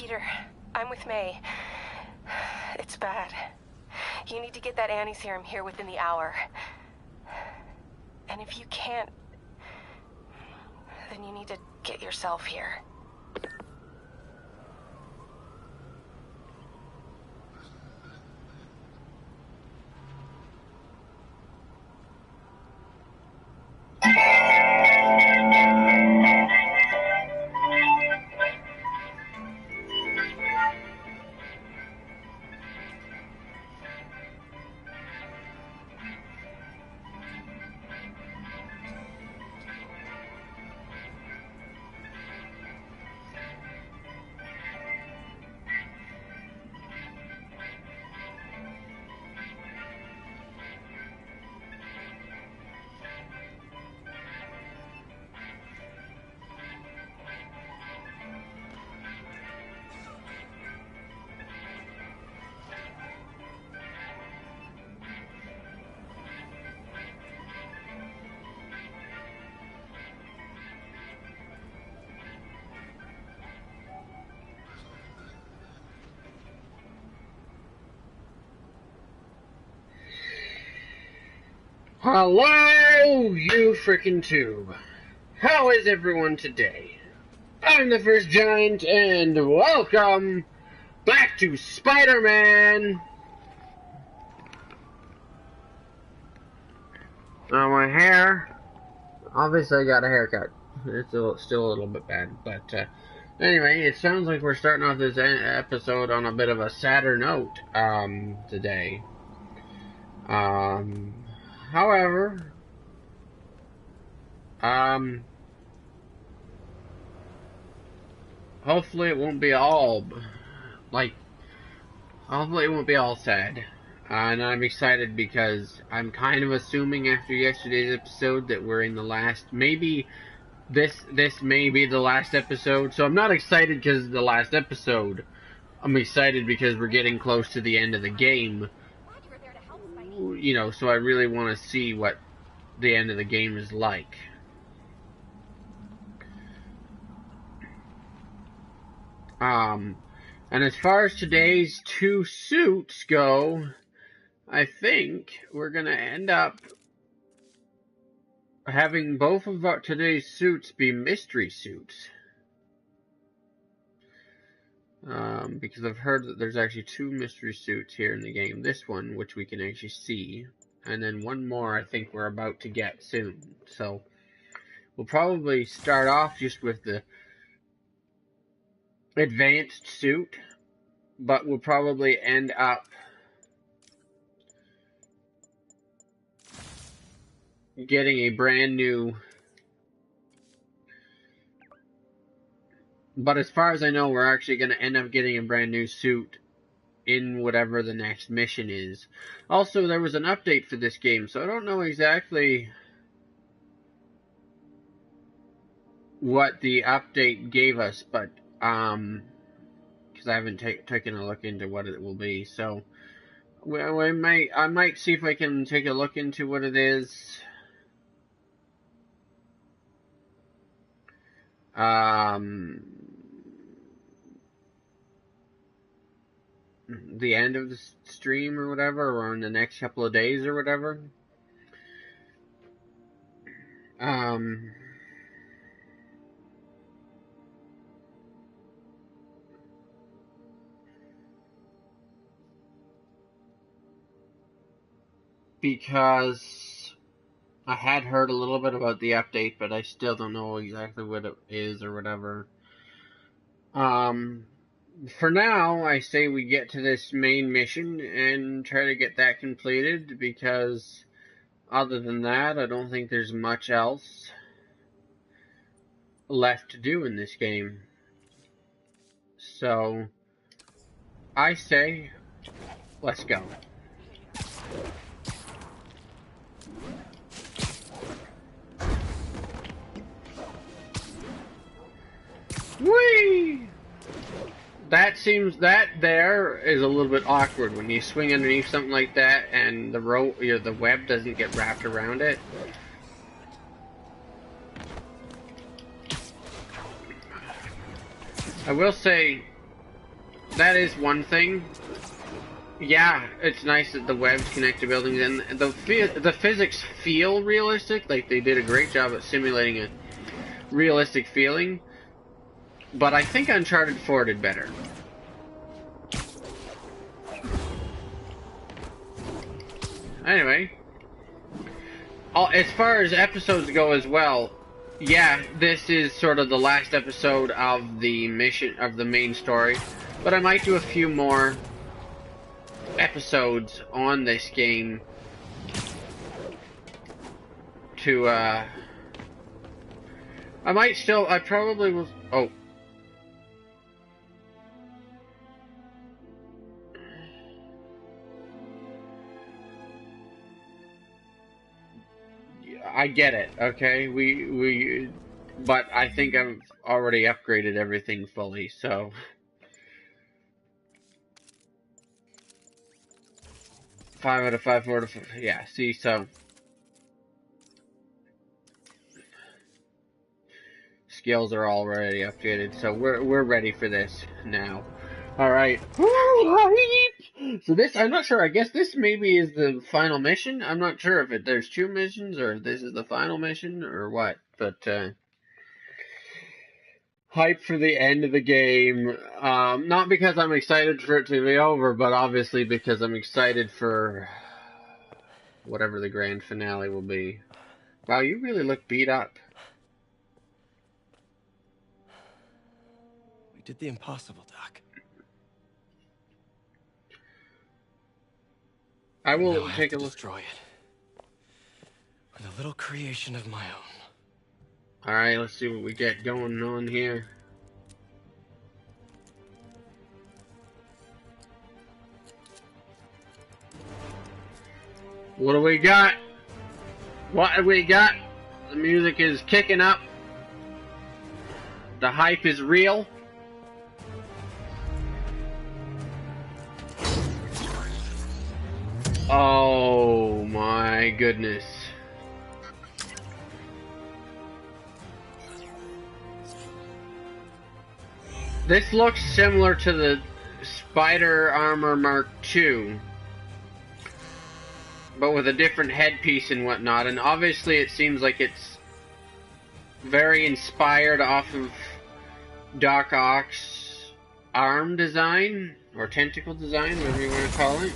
Peter, I'm with May. It's bad. You need to get that anti-serum here within the hour. And if you can't, then you need to get yourself here. Hello, you frickin' tube. How is everyone today? I'm the First Giant, and welcome back to Spider-Man! Now my hair, obviously I got a haircut. It's still a little bit bad, but anyway, it sounds like we're starting off this episode on a bit of a sadder note, today. However, hopefully it won't be all, hopefully it won't be all sad. And I'm excited because I'm kind of assuming after yesterday's episode that we're in the last, maybe this may be the last episode. So I'm not excited because it's the last episode. I'm excited because we're getting close to the end of the game. You know, so I really want to see what the end of the game is like. And as far as today's two suits go, I think we're going to end up having both of today's suits be mystery suits. Because I've heard that there's actually two mystery suits here in the game. This one, which we can actually see, and then one more I think we're about to get soon. So, we'll probably start off just with the advanced suit, but we'll probably end up getting a brand new... But as far as I know, we're actually going to end up getting a brand new suit in whatever the next mission is. Also, there was an update for this game, so I don't know exactly what the update gave us, but, because I haven't taken a look into what it will be, so, I might see if I can take a look into what it is. The end of the stream or whatever, or in the next couple of days or whatever. Because I had heard a little bit about the update, but I still don't know exactly what it is or whatever. For now, I say we get to this main mission and try to get that completed, because other than that, I don't think there's much else left to do in this game. So, I say, let's go. Whee! That there is a little bit awkward when you swing underneath something like that and the rope, the web doesn't get wrapped around it. I will say, that is one thing. Yeah, it's nice that the webs connect to buildings, and the physics feel realistic. Like, they did a great job at simulating a realistic feeling. But I think Uncharted 4 did better. Anyway, as far as episodes go as well, yeah, this is sort of the last episode of the mission, of the main story. But I might do a few more episodes on this game to, I probably will, oh. I get it, okay? But I think I've already upgraded everything fully, so. 5 out of 5, 4 out of 5, yeah, see, so. Skills are already updated, so we're ready for this now. Alright. So this, I'm not sure, I guess this maybe is the final mission. I'm not sure if there's 2 missions, or if this is the final mission, or what. But, hype for the end of the game. Not because I'm excited for it to be over, but obviously because I'm excited for whatever the grand finale will be. Wow, you really look beat up. We did the impossible, Doc. I will now take I have to a look. Destroy it with a little creation of my own. Alright, let's see what we get going on here. What do we got? What do we got? The music is kicking up. The hype is real. Oh my goodness. This looks similar to the Spider Armor Mark II, but with a different headpiece and whatnot, and obviously it seems like it's very inspired off of Doc Ock's arm design, or tentacle design, whatever you want to call it.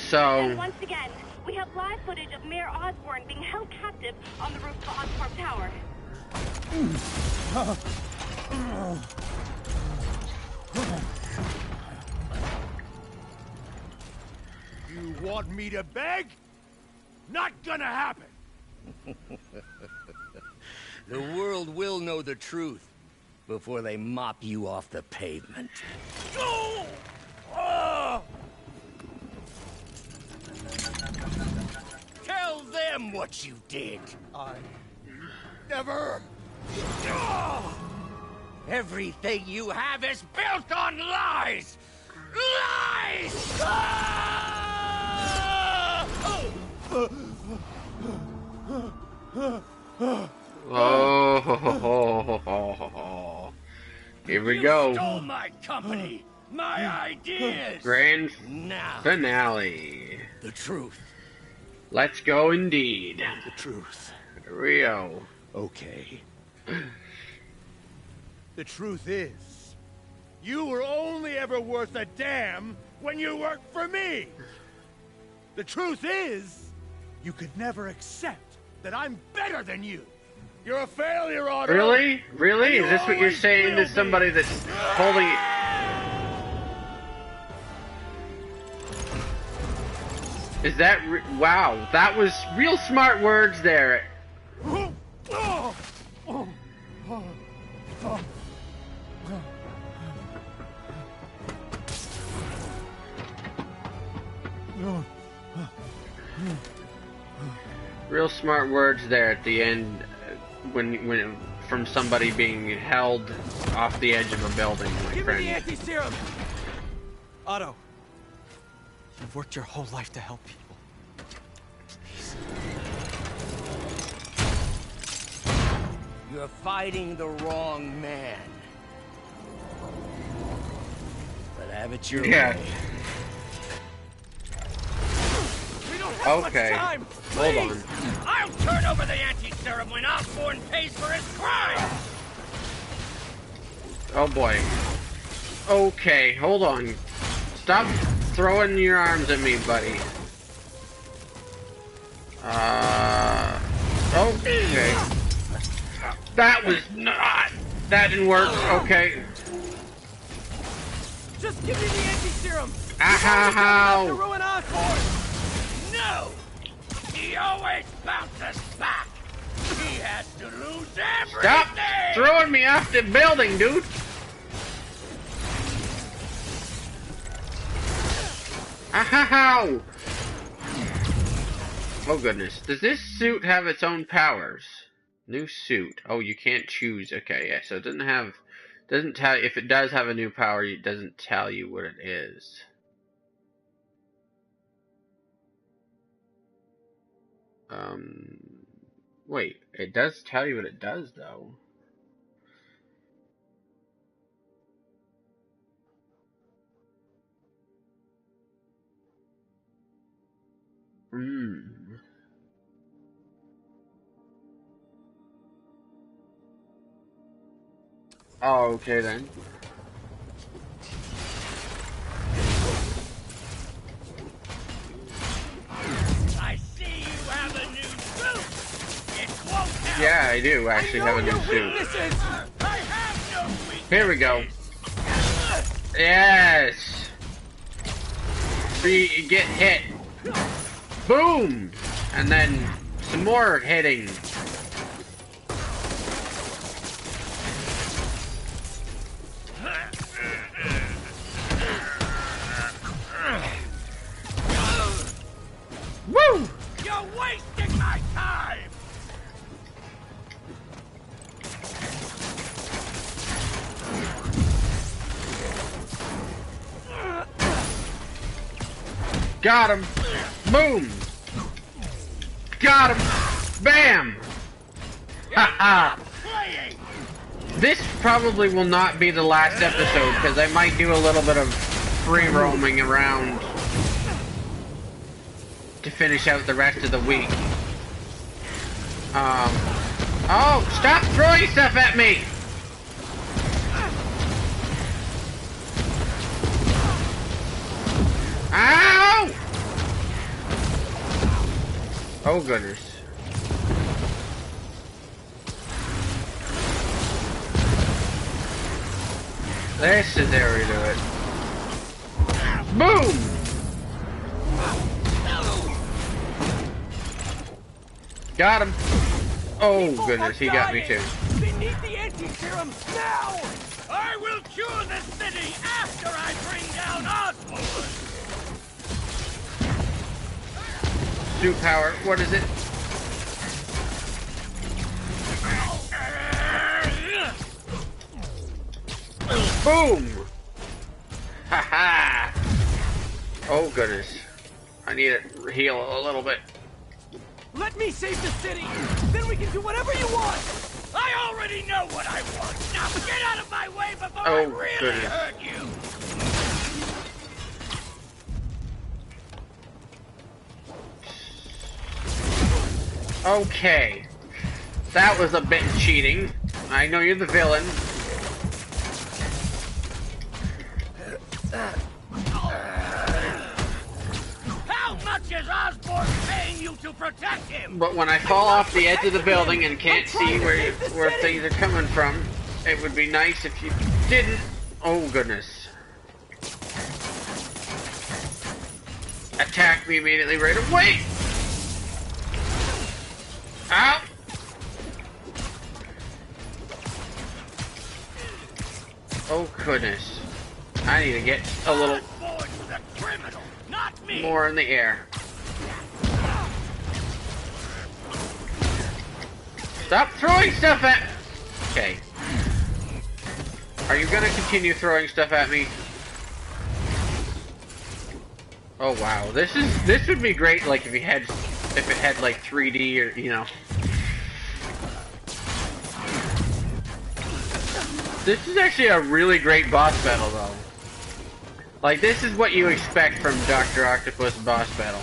So, and once again, we have live footage of Mayor Osborn being held captive on the roof of Oscorp Tower. You want me to beg? Not gonna happen! The world will know the truth before they mop you off the pavement. Oh! Oh! Tell them what you did. I never... Oh! Everything you have is built on lies! Lies! Ah! oh, here we go. You stole my company, my ideas. Grand now, finale. the truth. Let's go indeed. The truth. Rio. Okay. The truth is, you were only ever worth a damn when you worked for me. The truth is, you could never accept that I'm better than you. You're a failure, Otto. Really? Really? Is this what you're always saying to will somebody be. that's holding it? Is that wow? That was real smart words there. Real smart words there at the end, when from somebody being held off the edge of a building, my Give friend. me the anti-serum! Otto, you've worked your whole life to help people. You're fighting the wrong man. But have it your way. We don't have much Okay. time. Hold on. I'll turn over the anti-serum when Osborn pays for his crime! Oh boy. Okay, hold on. Stop throwing your arms at me, buddy. Okay. That was not. That didn't work. Okay. Just give me the anti-serum. Ow. To ruin Osborn. No! He always bounces back! He has to lose everything! Stop throwing me off the building, dude. Ow. Oh goodness. Does this suit have its own powers? New suit. Oh, you can't choose. Okay, yeah, so it doesn't tell, if it does have a new power, it doesn't tell you what it is. Wait, it does tell you what it does, though. Oh, okay then. I see you have a new suit! It won't help! Yeah, I do actually have a new suit. I have no weaknesses! Here we go. Yes! So you get hit. Boom! And then some more hitting. Woo! You're wasting my time! Got him! Boom! Got him! Bam! Haha! Playing! This probably will not be the last episode, because I might do a little bit of free roaming around to finish out the rest of the week. Oh, stop throwing stuff at me! Ow! Oh goodness. This is how we do it. Boom! Got him. Oh goodness, he got me too. They need the anti-serum now. I will cure the city after I bring down Osborn! Suit power, what is it? Boom! Haha! Oh goodness. I need to heal a little bit. Let me save the city. Then we can do whatever you want. I already know what I want! Now get out of my way before I really goodness. hurt you! Okay. That was a bit cheating. I know you're the villain. How much is Osborn paying you to protect him? But when I fall off the edge of the building and can't see where things are coming from, it would be nice if you didn't. Oh goodness. Attack me immediately right away! Ow! Oh goodness. I need to get a little Osborn's the criminal, not me! more in the air. Stop throwing stuff at... Okay. Are you gonna continue throwing stuff at me? Oh wow, this would be great, like if it had like 3D or, you know. This is actually a really great boss battle, though. Like, this is what you expect from Dr. Octopus boss battle.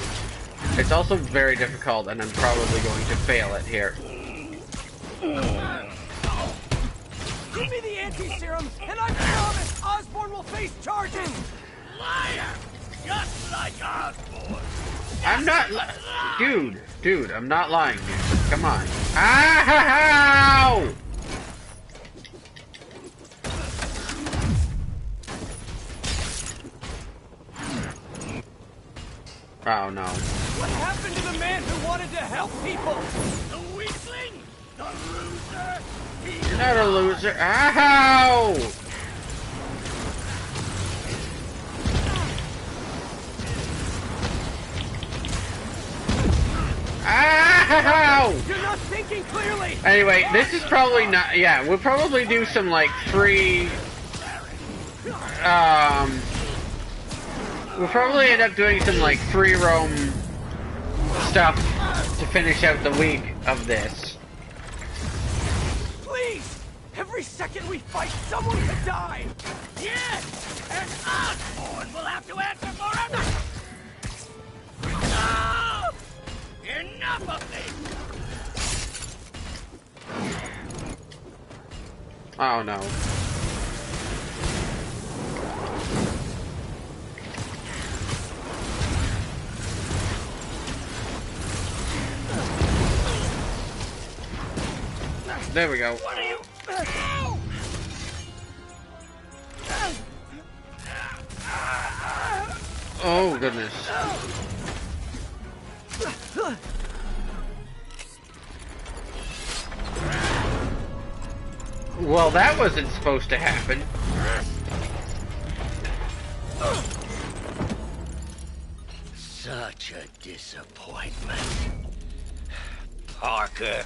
It's also very difficult, and I'm probably going to fail it here. Give me the anti-serum, and I promise Osborn will face charges! Liar! Just like Osborn! I'm not Dude, I'm not lying, dude. Come on. Ow! Oh no. What happened to the man who wanted to help people? The weakling! The loser! You're not a loser. Ow! Ow! You're not thinking clearly! Anyway, this is probably not. Yeah, we'll probably do some like free. We'll probably end up doing some like free roam stuff to finish out the week of this. Please! Every second we fight, someone could die! Yes! And Osborn will have to answer for everything! No! Enough of this! Oh no. There we go. What are you... Oh goodness. Well, that wasn't supposed to happen. Such a disappointment. Parker.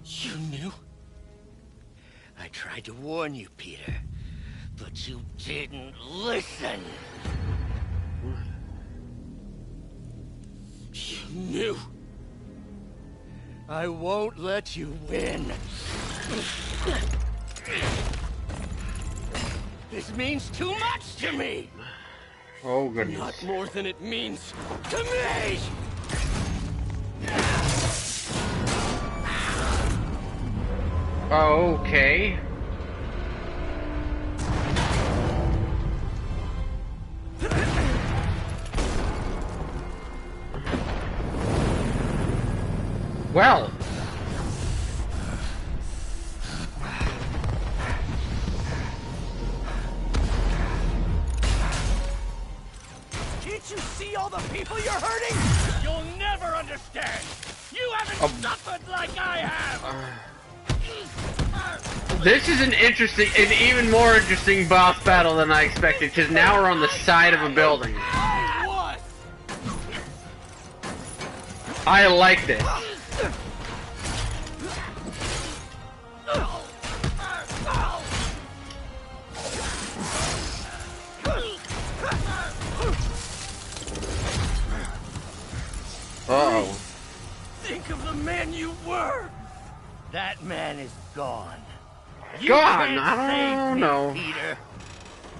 You knew? I tried to warn you, Peter, but you didn't listen. You knew. I won't let you win. This means too much to me. Oh goodness. Not more than it means to me! Okay. Well. Can't you see all the people you're hurting? You'll never understand. You haven't suffered like I have. This is an even more interesting boss battle than I expected, because now we're on the side of a building. What? I like this. Uh-oh. Think of the man you were! That man is gone. You Gone? can't I save don't me, know. Peter.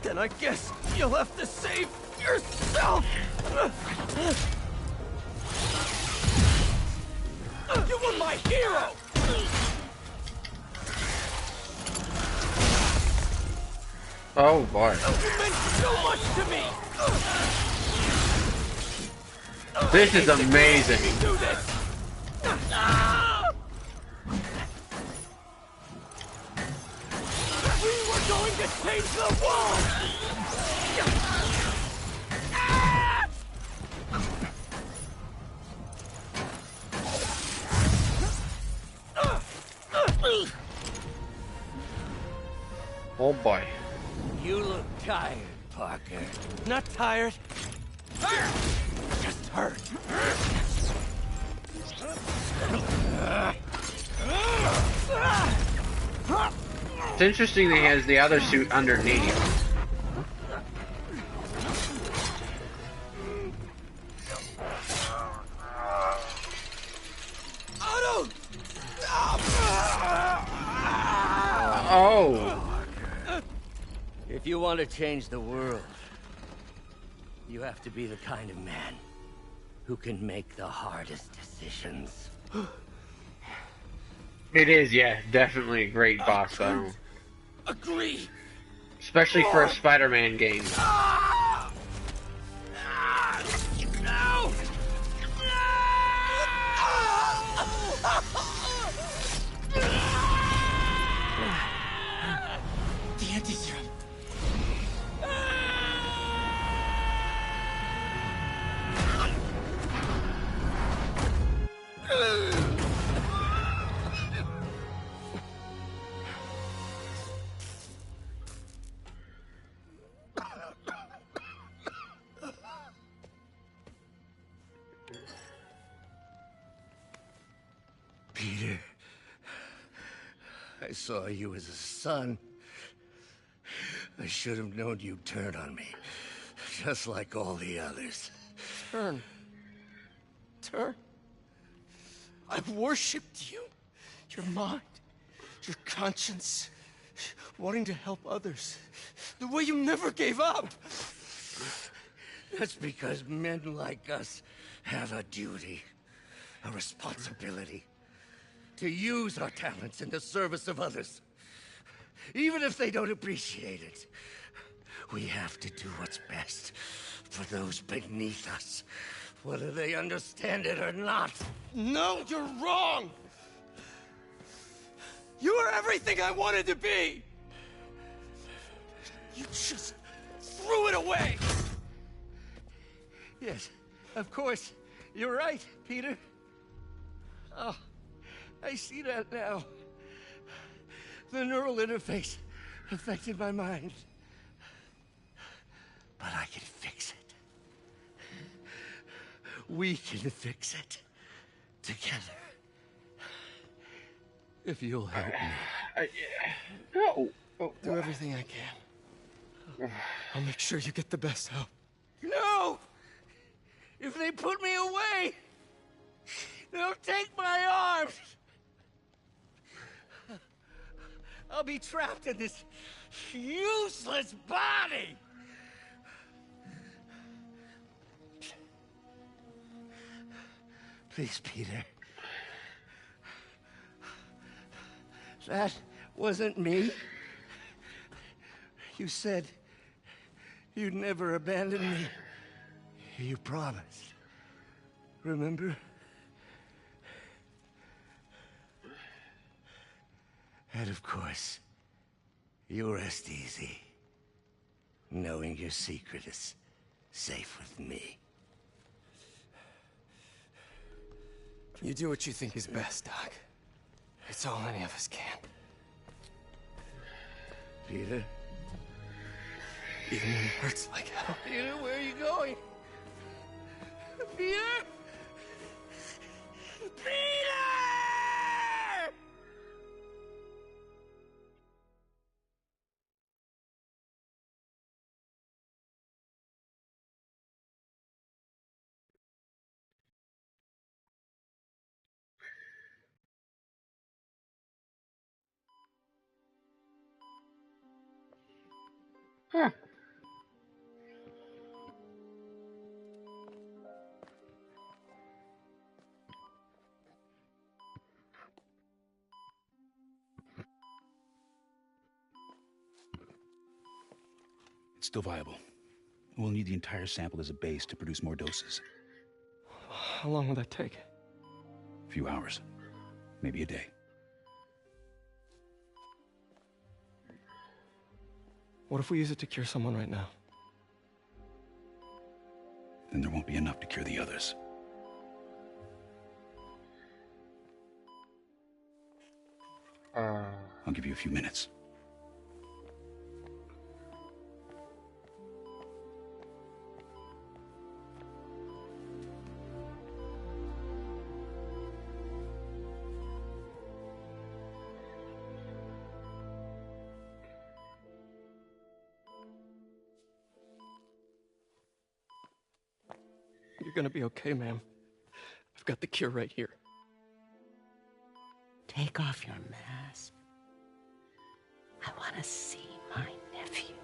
Then I guess you'll have to save yourself! You were my hero! Oh boy. You meant so much to me! This is amazing. Do this! We were going to change the world! Oh boy. You look tired, Parker. Not tired. Just hurt. It's interesting that he has the other suit underneath. Otto! Oh! If you want to change the world, you have to be the kind of man who can make the hardest decisions. It is, yeah, definitely a great boss battle. Agree. Especially for a Spider-Man game. No! The anti-serum. Peter, I saw you as a son. I should have known you'd turn on me, just like all the others. Turn. I've worshipped you. Your mind, your conscience, wanting to help others. The way you never gave up. That's because men like us have a duty, a responsibility, to use our talents in the service of others. Even if they don't appreciate it, we have to do what's best for those beneath us, whether they understand it or not. No, you're wrong. You are everything I wanted to be. You just threw it away. Yes, of course. You're right, Peter. Oh, I see that now. The neural interface affected my mind. But I can fix it. We can fix it. Together. If you'll help me. No! Do everything I can. I'll make sure you get the best help. No! If they put me away, they'll take my arms. I'll be trapped in this useless body. Please, Peter. That wasn't me. You said you'd never abandon me. You promised. Remember? And of course, you rest easy, knowing your secret is safe with me. You do what you think is best, Doc. It's all any of us can. Peter? Even when it hurts like hell. Peter, where are you going? Peter? Peter! Huh. It's still viable. We'll need the entire sample as a base to produce more doses. How long will that take? A few hours. Maybe a day. What if we use it to cure someone right now? Then there won't be enough to cure the others. I'll give you a few minutes. You're gonna be okay, ma'am. I've got the cure right here. Take off your mask. I want to see my nephew.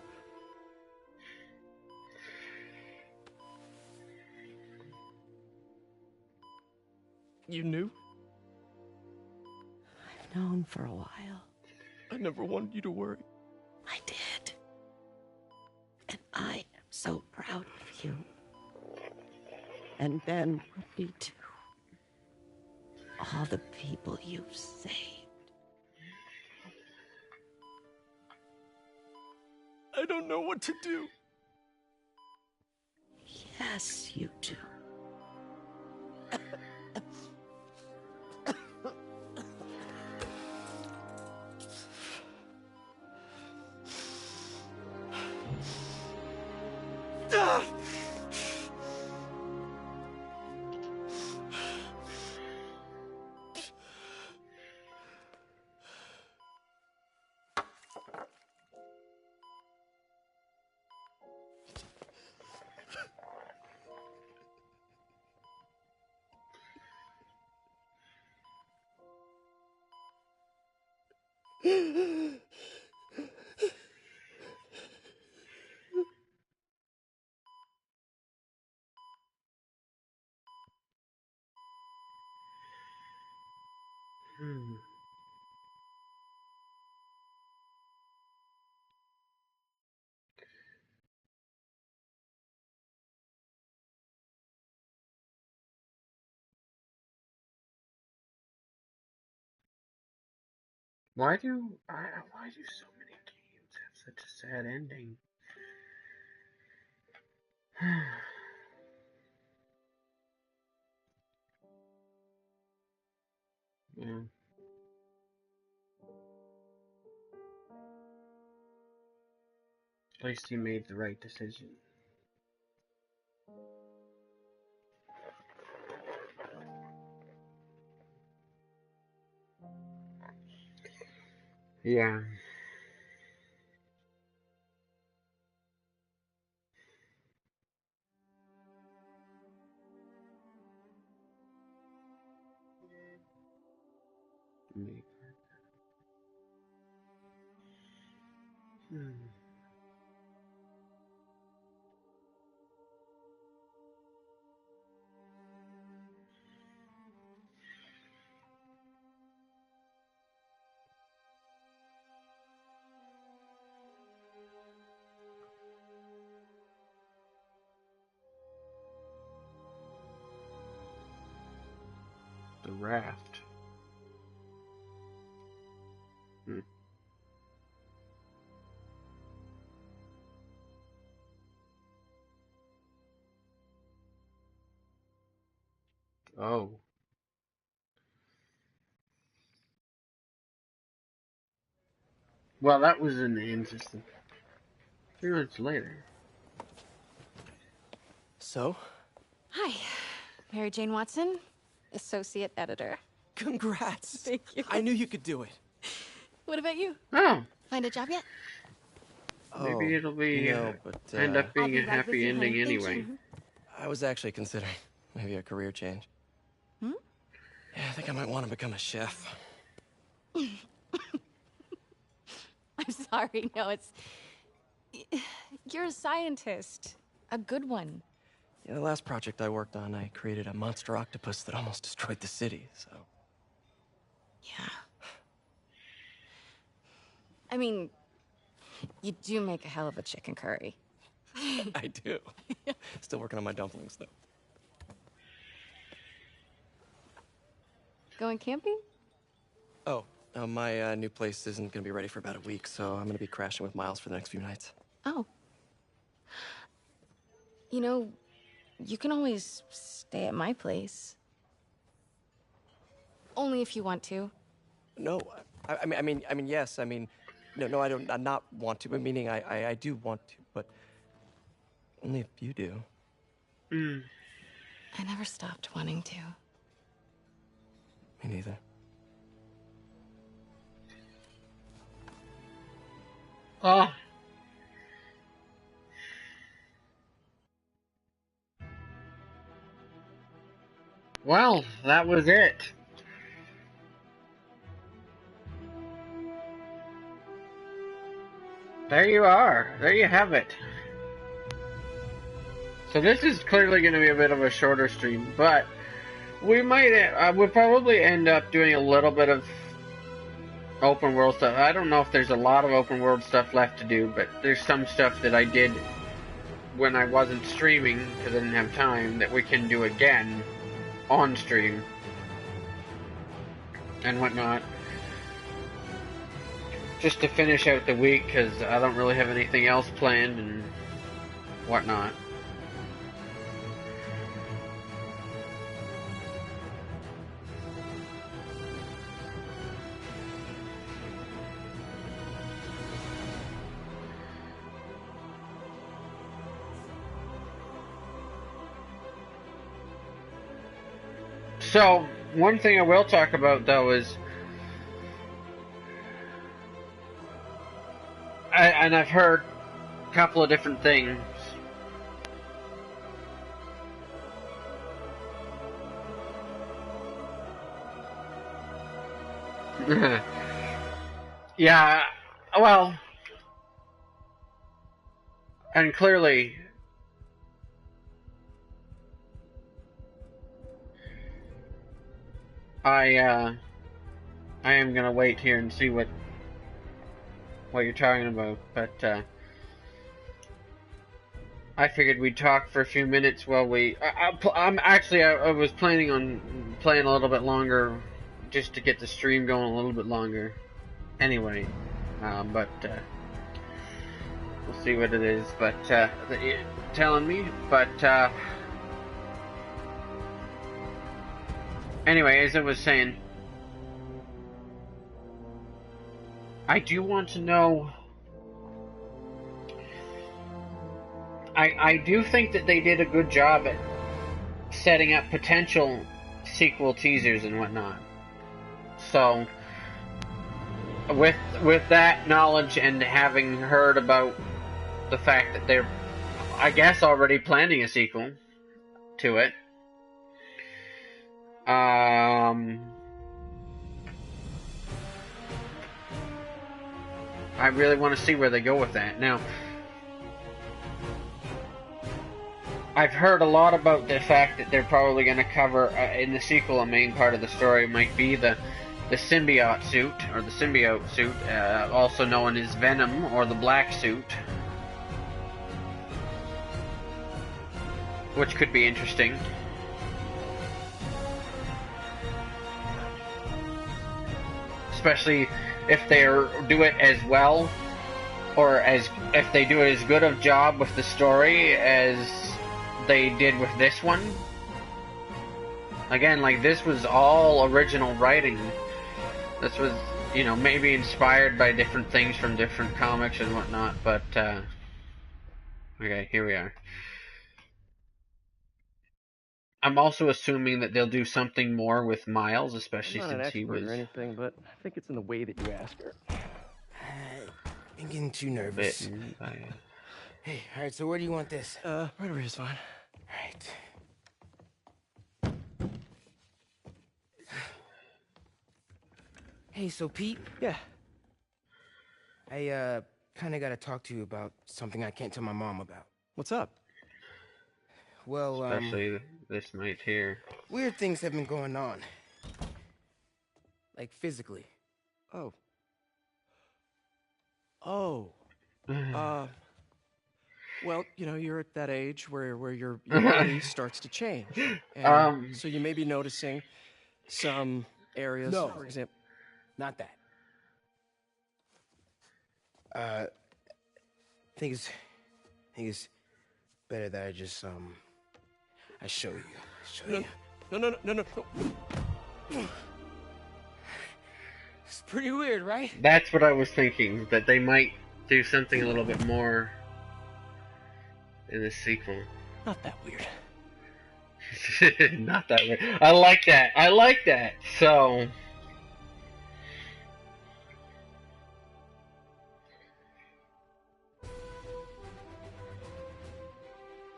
You knew? I've known for a while. I never wanted you to worry. I did. And I am so proud of you. And Ben will be too. All the people you've saved. I don't know what to do. Yes, you do. Why do so many games have such a sad ending? Yeah. At least he made the right decision. Yeah. Maybe. The raft. Oh. Well, that was an interesting. 3 months later. So? Hi, Mary Jane Watson, Associate Editor. Congrats. Thank you. I knew you could do it. What about you? Oh. Find a job yet? Maybe it'll be end up I'll being be a right with happy you, ending honey. Thank anyway. you. I was actually considering maybe a career change. Hmm? Yeah, I think I might want to become a chef. I'm sorry, no, it's... You're a scientist. A good one. Yeah, the last project I worked on, I created a monster octopus that almost destroyed the city, so... Yeah. I mean, you do make a hell of a chicken curry. I do. Still working on my dumplings, though. Going camping? Oh, my new place isn't gonna be ready for about a week, so I'm gonna be crashing with Miles for the next few nights. Oh. You know, you can always stay at my place. Only if you want to. No, I mean, yes. I mean, no, I don't. I not want to. Meaning, I do want to, but only if you do. I never stopped wanting to. Me neither. Oh. Well, that was it. there you are. There you have it. So this is clearly going to be a bit of a shorter stream, but we'll probably end up doing a little bit of open world stuff. I don't know if there's a lot of open world stuff left to do, but there's some stuff that I did when I wasn't streaming because I didn't have time that we can do again on stream and whatnot. Just to finish out the week because I don't really have anything else planned and whatnot. So, one thing I will talk about, though, is... and I've heard a couple of different things. Yeah, well... And clearly... I am gonna wait here and see what you're talking about, but I figured we'd talk for a few minutes while we. I was planning on playing a little bit longer, just to get the stream going a little bit longer. Anyway, but we'll see what it is. But you're telling me, but. Anyway, as I was saying, I do want to know... I do think that they did a good job at setting up potential sequel teasers and whatnot. So, with that knowledge and having heard about the fact that they're, I guess, already planning a sequel to it, I really want to see where they go with that. Now, I've heard a lot about the fact that they're probably going to cover, in the sequel, a main part of the story might be the symbiote suit, or the symbiote suit, also known as Venom, or the Black Suit. Which could be interesting. Especially if they do it as well, or if they do as good of job with the story as they did with this one. Again, like, this was all original writing. This was, you know, maybe inspired by different things from different comics and whatnot, but, okay, here we are. I'm also assuming that they'll do something more with Miles, especially since he was... I'm not an expert or anything, but I think it's in the way that you ask her. I'm getting too nervous. Hey, alright, so where do you want this? Right over here is fine. Alright. Hey, so Pete? Yeah? I, kinda gotta talk to you about something I can't tell my mom about. What's up? Well, especially this night here. Weird things have been going on. Like, physically. Oh. Oh. Well, you know, you're at that age where your body starts to change. And so you may be noticing some areas, no, for example... Not that. I think it's better that I just, I show you. No. It's pretty weird, right? That's what I was thinking, that they might do something a little bit more in the sequel. Not that weird. Not that weird. I like that. So...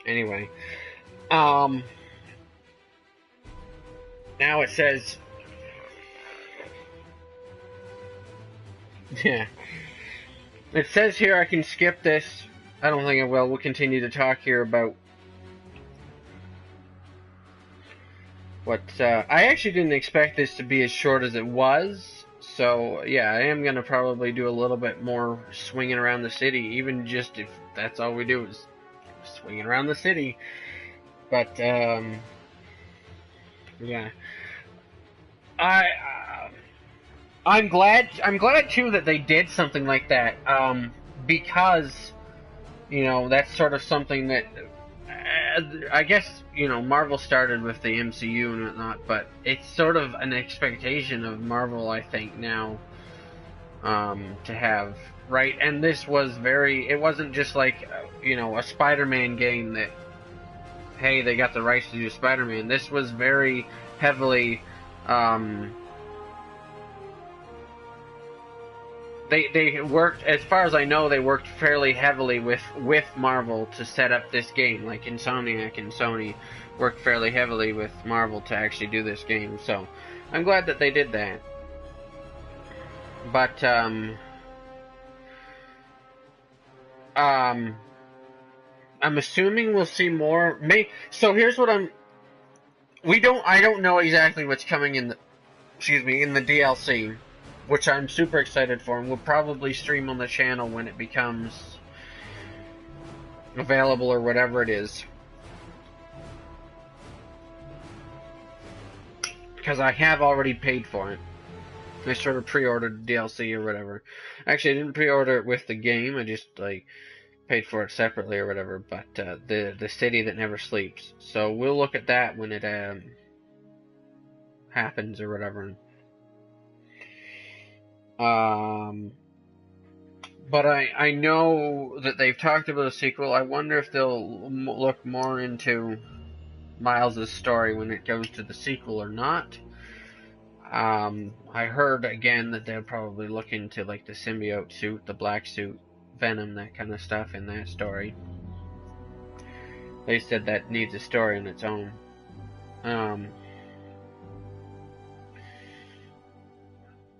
Anyway, now it says, yeah, It says here I can skip this. I don't think I will. We'll continue to talk here about what... I actually didn't expect this to be as short as it was. So, yeah, I am going to probably do a little bit more swinging around the city. Even just if that's all we do is swinging around the city. But, yeah. I'm glad too that they did something like that, because, you know, that's sort of something that, I guess, you know, Marvel started with the MCU and whatnot, but it's sort of an expectation of Marvel, I think, now, to have, right? And this was it wasn't just like, you know, a Spider-Man game that, hey, they got the rights to do Spider-Man. This was very heavily, they worked, as far as I know, they worked fairly heavily with Marvel to set up this game. Like Insomniac and Sony worked fairly heavily with Marvel to actually do this game. So I'm glad that they did that. But I'm assuming we'll see more. So here's what I don't know exactly what's coming in the DLC, which I'm super excited for, and we'll probably stream on the channel when it becomes available or whatever it is. Because I have already paid for it. I sort of pre-ordered DLC or whatever. Actually, I didn't pre-order it with the game, I just, like, paid for it separately or whatever, but, the City That Never Sleeps. So we'll look at that when it, happens or whatever. But I know that they've talked about a sequel. I wonder if they'll look more into Miles' story when it goes to the sequel or not. I heard again that they'll probably look into like the symbiote suit, the black suit, Venom, that kind of stuff in that story. They said that needs a story on its own.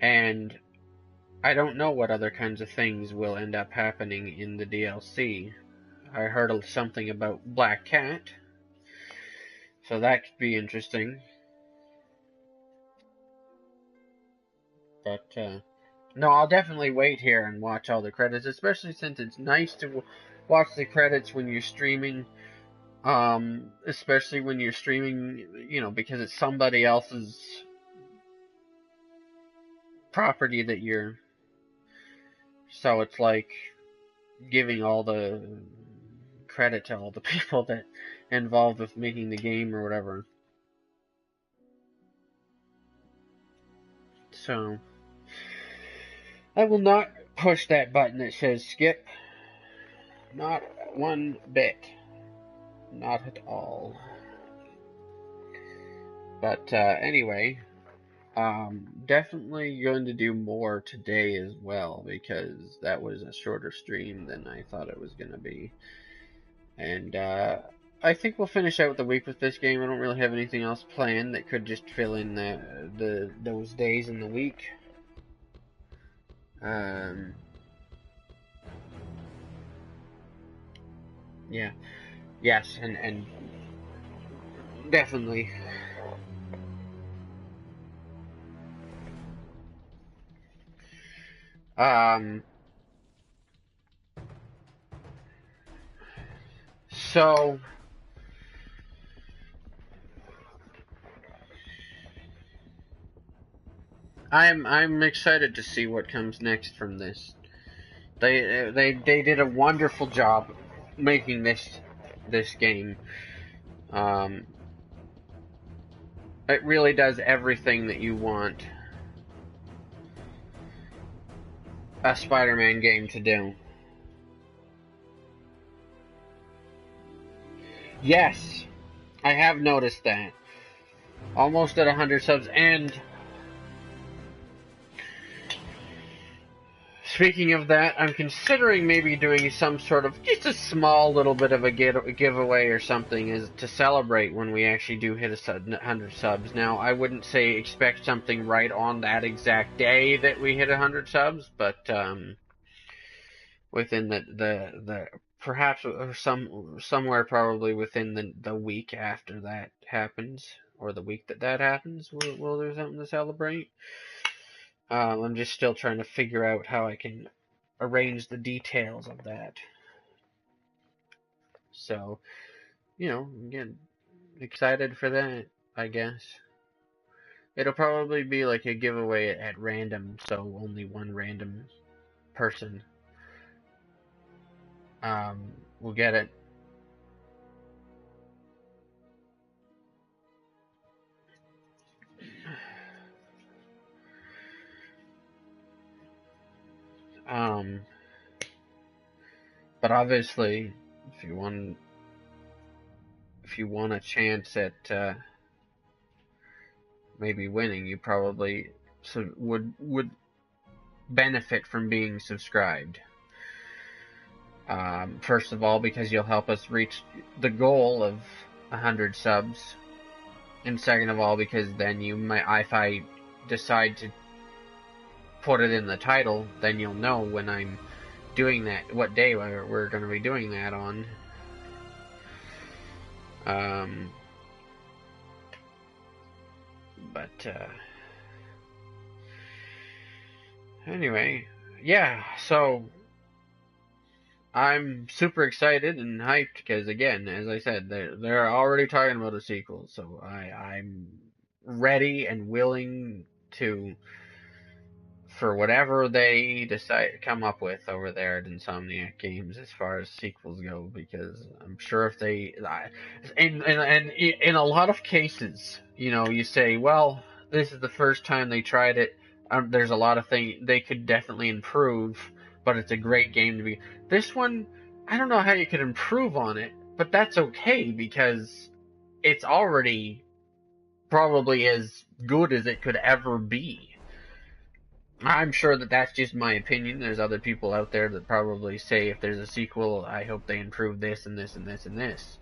And I don't know what other kinds of things will end up happening in the DLC. I heard something about Black Cat, so that could be interesting. But, no, I'll definitely wait here and watch all the credits, especially since it's nice to watch the credits when you're streaming, especially when you're streaming, you know, because it's somebody else's property that you're... So it's like giving all the credit to all the people that involved with making the game or whatever. So I will not push that button that says skip. Not one bit. Not at all. But anyway, definitely going to do more today as well, because that was a shorter stream than I thought it was going to be. And I think we'll finish out the week with this game. I don't really have anything else planned that could just fill in those days in the week. Yeah. Yes, and definitely. So I'm excited to see what comes next from this. They did a wonderful job making this game. It really does everything that you want a Spider-Man game to do. Yes, I have noticed that. Almost at 100 subs, and speaking of that, I'm considering maybe doing some sort of, just a small little bit of a giveaway or something to celebrate when we actually do hit 100 subs. Now, I wouldn't say expect something right on that exact day that we hit 100 subs, but within the perhaps or somewhere probably within the week after that happens, or the week that happens. Will there something to celebrate? I'm just still trying to figure out how I can arrange the details of that. So, again, excited for that, I guess. It'll probably be like a giveaway at random, so only one random person will get it. But obviously, if you want a chance at maybe winning, you probably would benefit from being subscribed. First of all, because you'll help us reach the goal of 100 subs, and second of all, because then if I decide to put it in the title, then you'll know when I'm doing that, what day we're going to be doing that on. Anyway, yeah, so I'm super excited and hyped because, again, as I said, they're already talking about a sequel, so I'm ready and willing for whatever they decide to come up with over there at Insomniac Games as far as sequels go, because I'm sure if they, and in a lot of cases, you say, well, this is the first time they tried it. There's a lot of things they could definitely improve, but it's a great game to be. This one, I don't know how you could improve on it, but that's okay because it's already probably as good as it could ever be. I'm sure that that's just my opinion. There's other people out there that probably say if there's a sequel, I hope they improve this and this and this and this.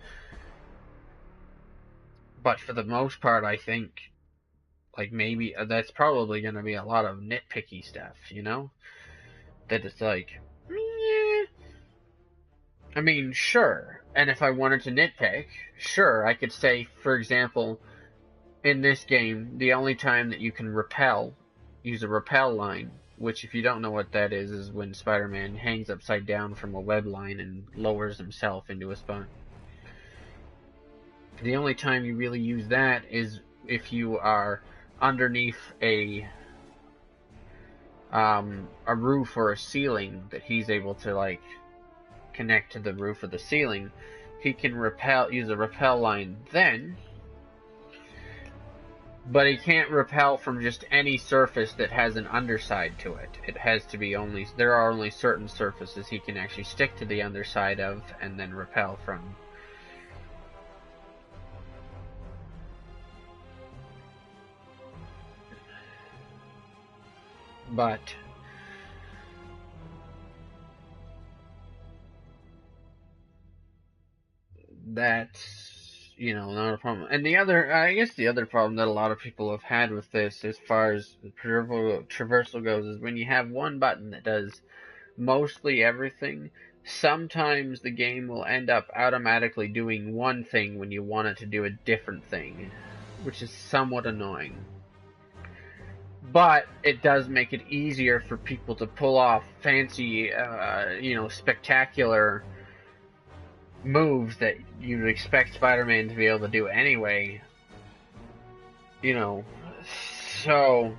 But for the most part, I think, like, maybe that's probably going to be a lot of nitpicky stuff, That it's like, meh. I mean, sure. And if I wanted to nitpick, sure, I could say, for example, in this game, the only time that you can use a rappel line, which, if you don't know what that is when Spider-Man hangs upside down from a web line and lowers himself into a spot. The only time you really use that is if you are underneath a roof or a ceiling that he's able to, like, connect to the roof of the ceiling. He can use a rappel line then, but he can't rappel from just any surface that has an underside to it. It has to be there are only certain surfaces he can actually stick to the underside of and then rappel from. But that's, not a problem. And I guess the other problem that a lot of people have had with this, as far as traversal goes, is when you have one button that does mostly everything, sometimes the game will end up automatically doing one thing when you want it to do a different thing, which is somewhat annoying. But it does make it easier for people to pull off fancy, spectacular moves that you'd expect Spider-Man to be able to do anyway. So,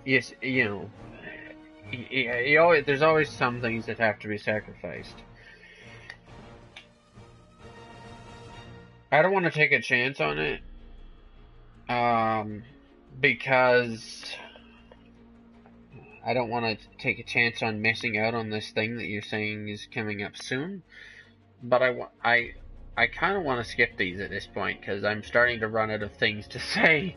yes, there's always some things that have to be sacrificed. I don't want to take a chance on it, because I don't want to take a chance on missing out on this thing that you're saying is coming up soon. But I kind of want to skip these at this point, because I'm starting to run out of things to say.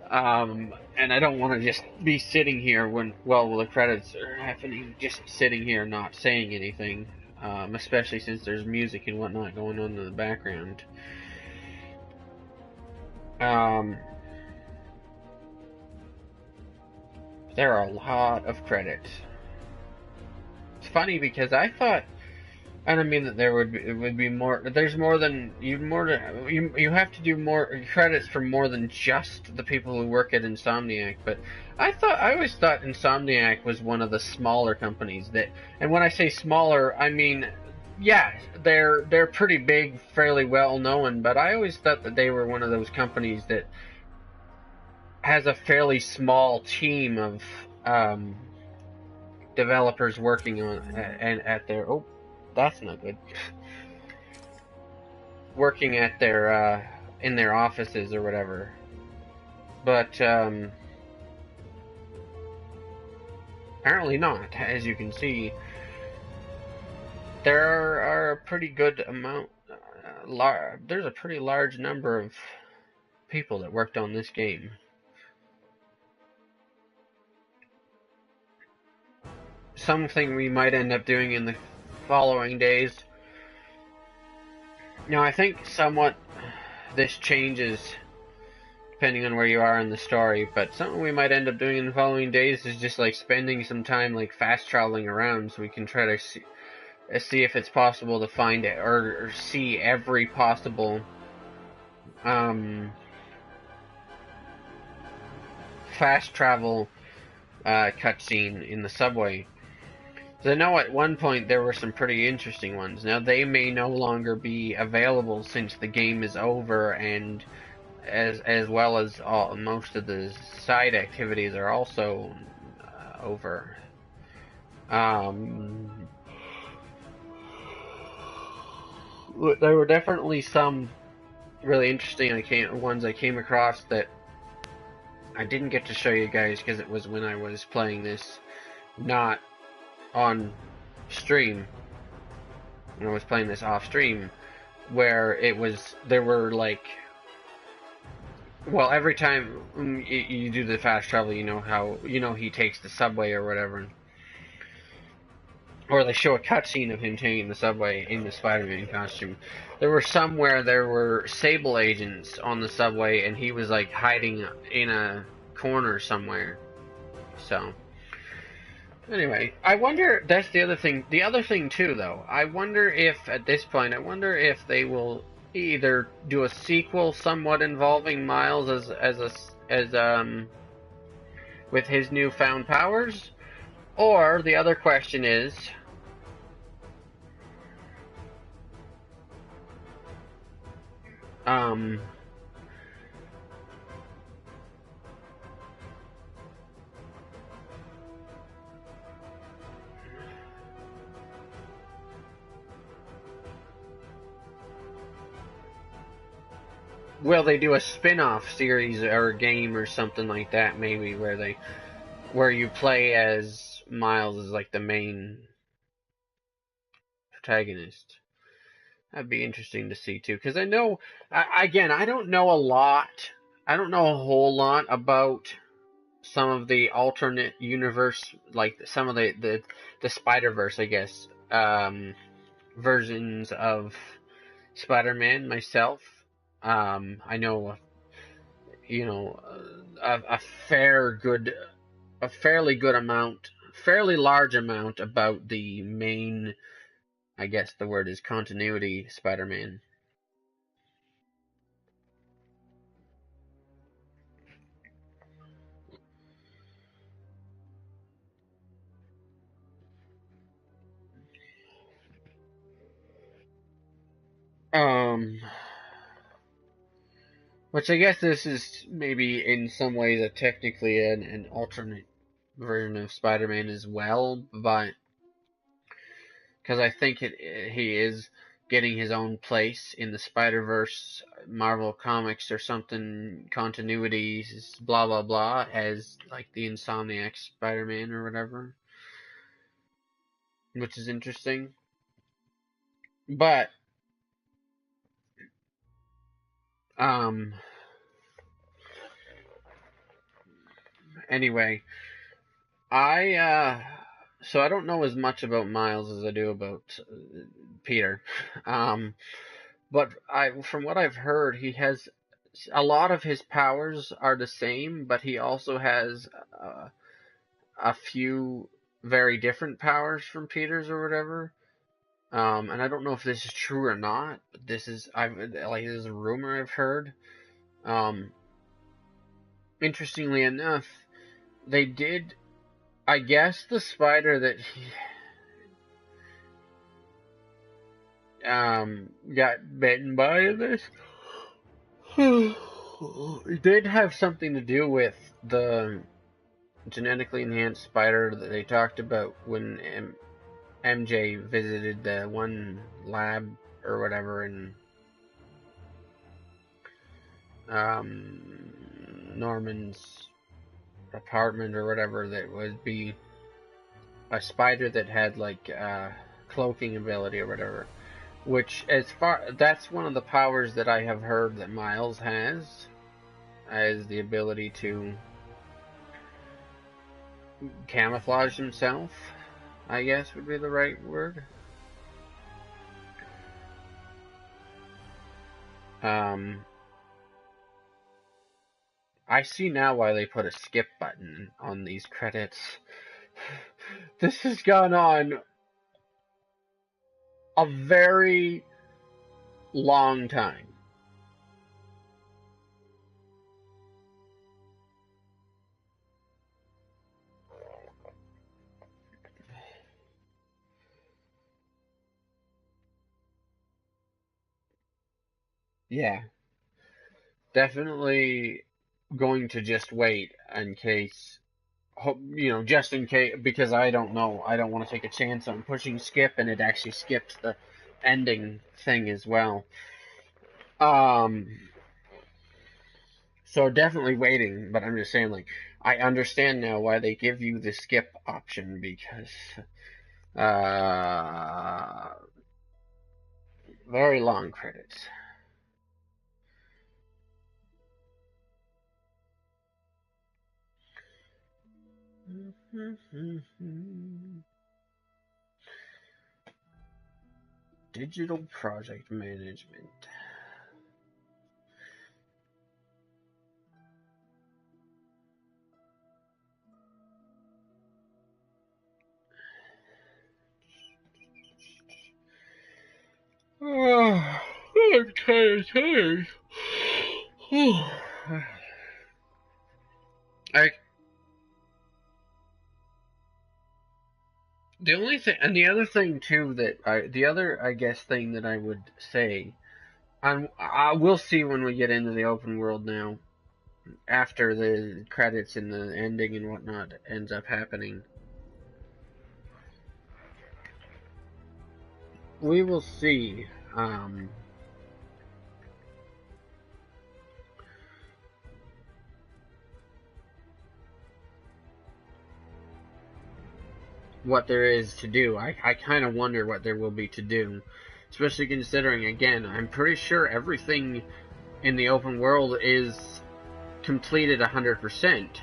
And I don't want to just be sitting here while the credits are happening, just sitting here not saying anything. Especially since there's music and whatnot going on in the background. There are a lot of credits. funny because I thought, and I mean that it would be more. There's more than you have to do more credits for more than just the people who work at Insomniac. But I always thought Insomniac was one of the smaller companies that. And when I say smaller, I mean, yeah, they're pretty big, fairly well known. But I always thought that they were one of those companies that has a fairly small team of developers working on and at their that's not good. Working at their in their offices or whatever. But apparently not. As you can see, there are a pretty good amount. There's a pretty large number of people that worked on this game. Something we might end up doing in the following days. Now, I think somewhat this changes depending on where you are in the story, but something we might end up doing in the following days is just like spending some time like fast traveling around so we can try to see if it's possible to find it or see every possible fast travel cutscene in the subway. So I know at one point there were some pretty interesting ones. Now they may no longer be available since the game is over, and as well as most of the side activities are also over. There were definitely some really interesting ones I came across that I didn't get to show you guys because it was when I was playing this, not on stream. When I was playing this off stream, where there were like, well, every time you do the fast travel, you know he takes the subway or whatever, or they show a cutscene of him taking the subway in the Spider-Man costume. There were some where there were Sable agents on the subway, and he was like hiding in a corner somewhere. So anyway, I wonder, that's the other thing. The other thing too, though, I wonder if at this point, they will either do a sequel somewhat involving Miles as with his newfound powers, or the other question is, will they do a spin-off series or a game or something like that, maybe, where you play as Miles as like the main protagonist? That'd be interesting to see too, because I know, again, I don't know a lot. I don't know a whole lot about some of the alternate universe, like some of the Spider-Verse, I guess, versions of Spider-Man myself. I know, a fairly large amount about the main, I guess the word is continuity Spider-Man. Which I guess this is maybe in some ways technically an alternate version of Spider-Man as well, but because I think he is getting his own place in the Spider-Verse Marvel Comics or something, continuities, blah blah blah, as like the Insomniac Spider-Man or whatever, which is interesting. But anyway, so I don't know as much about Miles as I do about Peter. But from what I've heard, he has a lot of his powers are the same, but he also has a few very different powers from Peter's or whatever. And I don't know if this is true or not. But this is a rumor I've heard. Interestingly enough, they did. I guess the spider that he got bitten by in this it did have something to do with the genetically enhanced spider that they talked about when MJ visited the one lab or whatever in Norman's apartment or whatever, that would be a spider that had like cloaking ability or whatever. Which, that's one of the powers that I have heard that Miles has, as the ability to camouflage himself, I guess would be the right word. I see now why they put a skip button on these credits. This has gone on a very long time. Yeah. Definitely going to just wait in case, just in case, because I don't know. I don't want to take a chance on pushing skip and it actually skips the ending thing as well. So definitely waiting, but I'm just saying, like, I understand now why they give you the skip option, because, very long credits. Digital project management. Oh, I'm tired. The only thing, and the other thing too, I guess, thing that I would say, I will see when we get into the open world now, after the credits and the ending and whatnot ends up happening. We will see, what there is to do. I kind of wonder what there will be to do, especially considering, again, I'm pretty sure everything in the open world is completed 100%,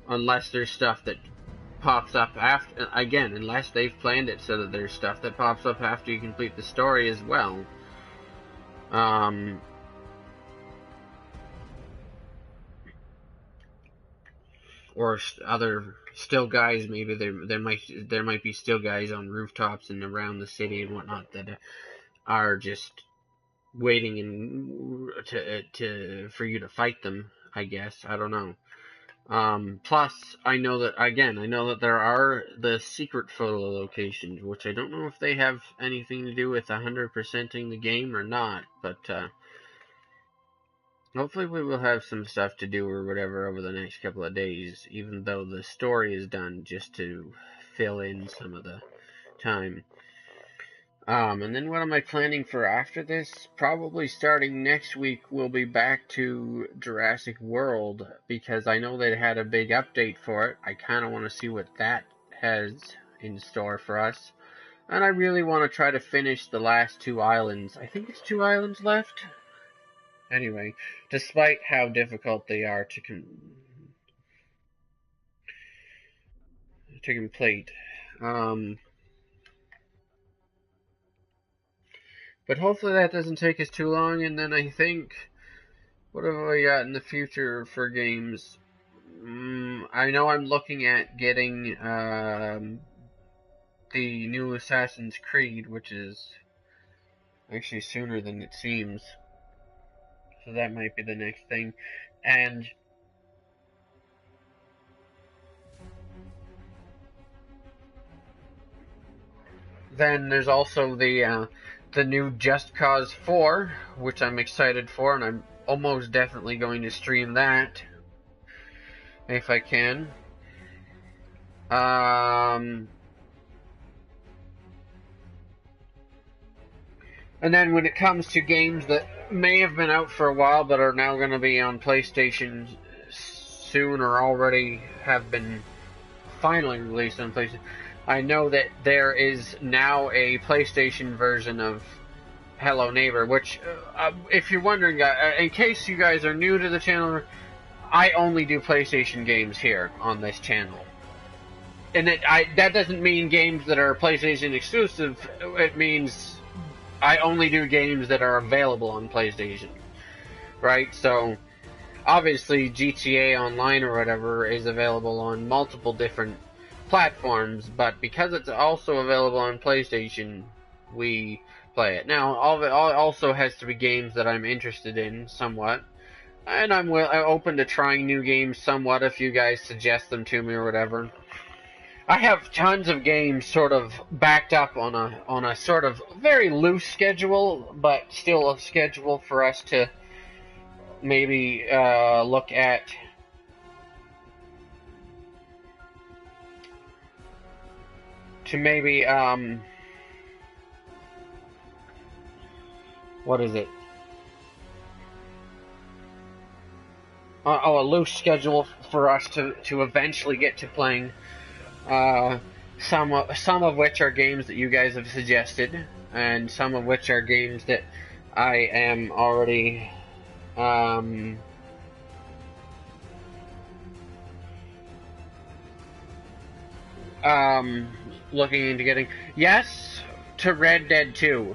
unless there's stuff that pops up after, again, unless they've planned it so that there's stuff that pops up after you complete the story as well. Or other still guys, maybe there might be still guys on rooftops and around the city and whatnot that are just waiting for you to fight them, I guess. I don't know. Plus, I know that there are the secret photo locations, which I don't know if they have anything to do with 100%ing the game or not, but, hopefully we will have some stuff to do or whatever over the next couple of days, even though the story is done, just to fill in some of the time. And then what am I planning for after this? Probably starting next week, we'll be back to Jurassic World, because I know they had a big update for it. I kind of want to see what that has in store for us. And I really want to try to finish the last 2 islands. I think it's 2 islands left? Anyway, despite how difficult they are to complete. But hopefully that doesn't take us too long, and then I think, what have we got in the future for games? I know I'm looking at getting the new Assassin's Creed, which is actually sooner than it seems. So that might be the next thing. And then there's also the new Just Cause 4, which I'm excited for, and I'm almost definitely going to stream that if I can. And then when it comes to games that may have been out for a while but are now going to be on PlayStation soon or already have been finally released on PlayStation, I know that there is now a PlayStation version of Hello Neighbor, which, if you're wondering, in case you guys are new to the channel, I only do PlayStation games here on this channel. And that doesn't mean games that are PlayStation exclusive, it means I only do games that are available on PlayStation, right? So, obviously, GTA Online or whatever is available on multiple different platforms, but because it's also available on PlayStation, we play it. Now, all of it also has to be games that I'm interested in somewhat, and I'm open to trying new games somewhat if you guys suggest them to me or whatever. I have tons of games sort of backed up on a sort of very loose schedule, but still a schedule for us to maybe look at. To maybe what is it? A loose schedule for us to eventually get to playing. Some of which are games that you guys have suggested, and some of which are games that I am already looking into getting. Yes, to Red Dead 2.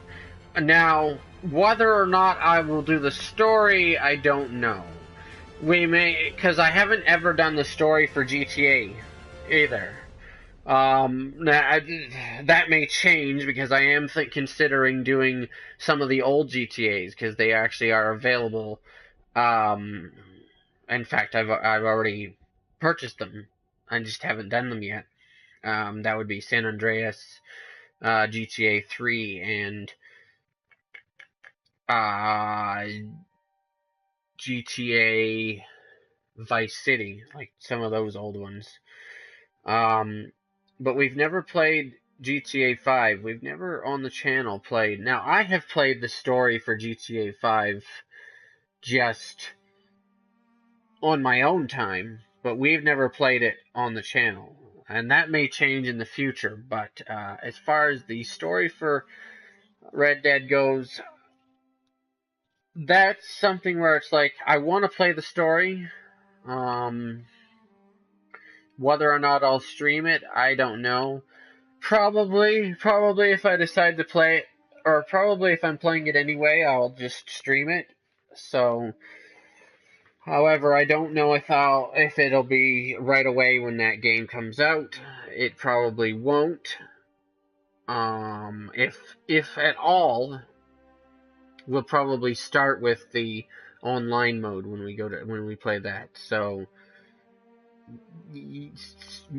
Now, whether or not I will do the story, I don't know. We may, because I haven't ever done the story for GTA either. That may change because I am considering doing some of the old GTAs because they actually are available. In fact, I've already purchased them. I just haven't done them yet. That would be San Andreas, GTA 3, and GTA Vice City, like some of those old ones. But we've never played GTA 5. We've never on the channel played. Now, I have played the story for GTA 5 just on my own time, but we've never played it on the channel. And that may change in the future, but as far as the story for Red Dead goes, that's something where it's like, I want to play the story. Whether or not I'll stream it, I don't know. Probably if I decide to play it, or probably if I'm playing it anyway, I'll just stream it. So, however, I don't know if it'll be right away when that game comes out. It probably won't. If at all, we'll probably start with the online mode when we play that. So,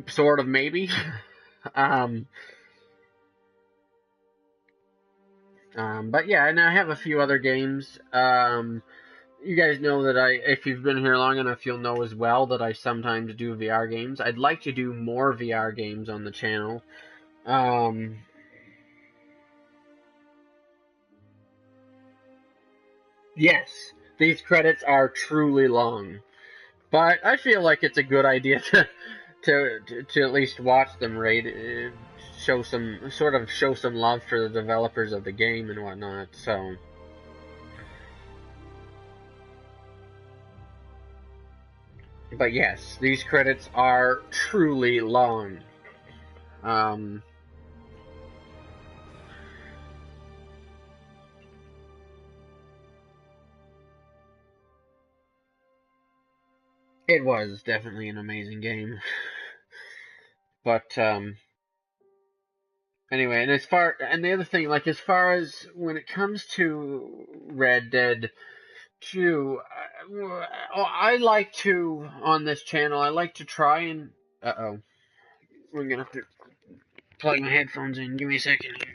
sort of maybe. But yeah, and I have a few other games. You guys know that if you've been here long enough, you'll know as well that I sometimes do VR games. I'd like to do more VR games on the channel. Yes, these credits are truly long, but I feel like it's a good idea to at least watch them, right? Show some love for the developers of the game and whatnot. So. But yes, these credits are truly long. it was definitely an amazing game. But anyway, and the other thing, like as far as when it comes to Red Dead 2, I like to on this channel. I like to try and we're gonna have to plug my headphones in. Give me a second here.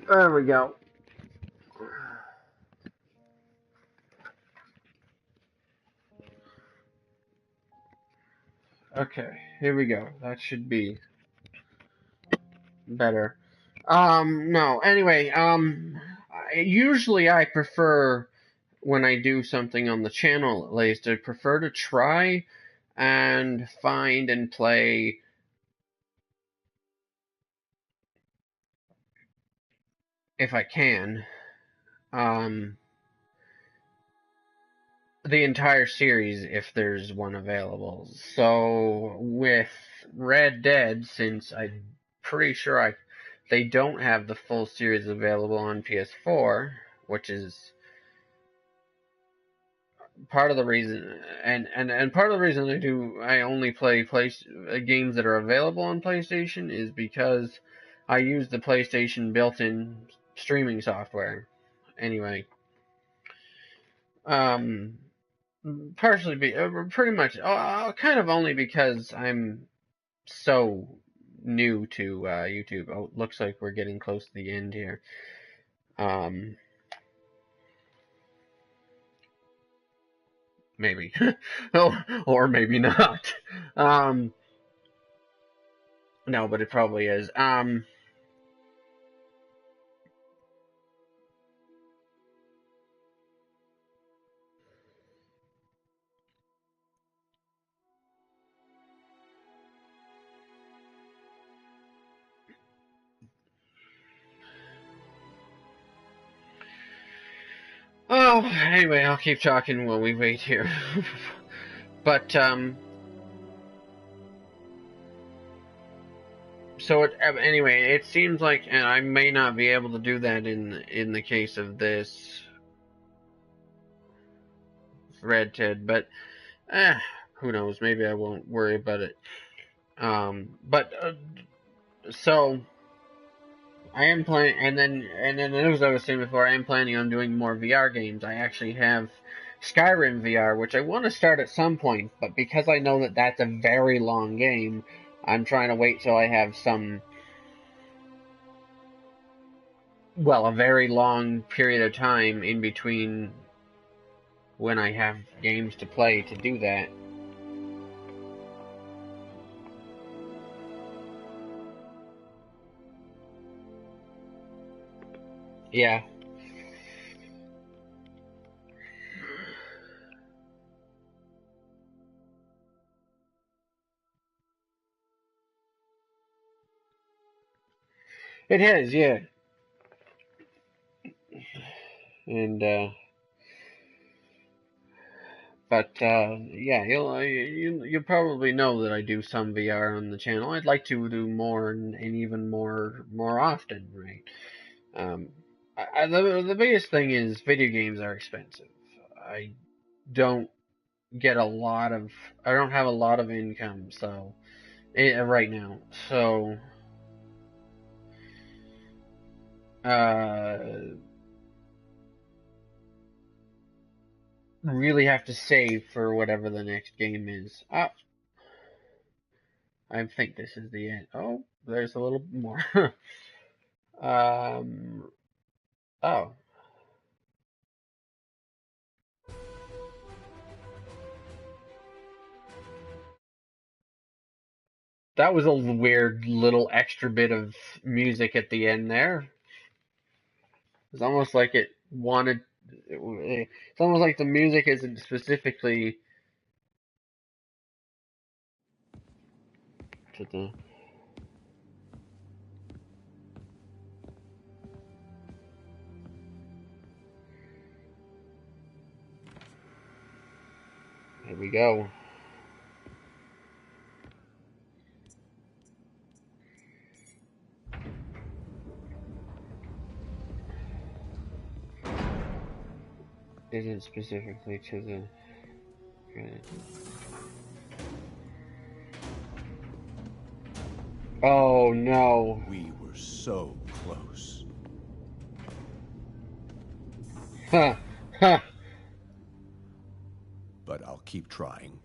There we go. Okay, here we go. That should be better. No, anyway, usually I prefer, when I do something on the channel at least, I prefer to try and find and play if I can, the entire series if there's one available. So with Red Dead, since I'm pretty sure they don't have the full series available on PS4, which is part of the reason, and part of the reason I only play games that are available on PlayStation is because I use the PlayStation built-in streaming software. Anyway, partially pretty much, kind of only because I'm so new to YouTube. Oh, looks like we're getting close to the end here. Maybe. Oh, or maybe not. No, but it probably is. Oh, anyway, I'll keep talking while we wait here. But, so anyway, it seems like, and I may not be able to do that in the case of this Red Dead, but, who knows, maybe I won't worry about it. So, I am planning, and then as I was saying before, I am planning on doing more VR games. I actually have Skyrim VR, which I want to start at some point, but because I know that that's a very long game, I'm trying to wait till I have a very long period of time in between when I have games to play to do that. Yeah. It has, yeah. And, yeah, you'll probably know that I do some VR on the channel. I'd like to do more and even more often, right? The biggest thing is video games are expensive. I don't get I don't have a lot of income, so right now, so really have to save for whatever the next game is. I think this is the end. Oh, there's a little more. Oh. That was a weird little extra bit of music at the end there. It's almost like it wanted. It's almost like the music isn't specifically to the. Here we go. isn't specifically to the... Oh no. We were so close. Huh. Huh. But I'll keep trying.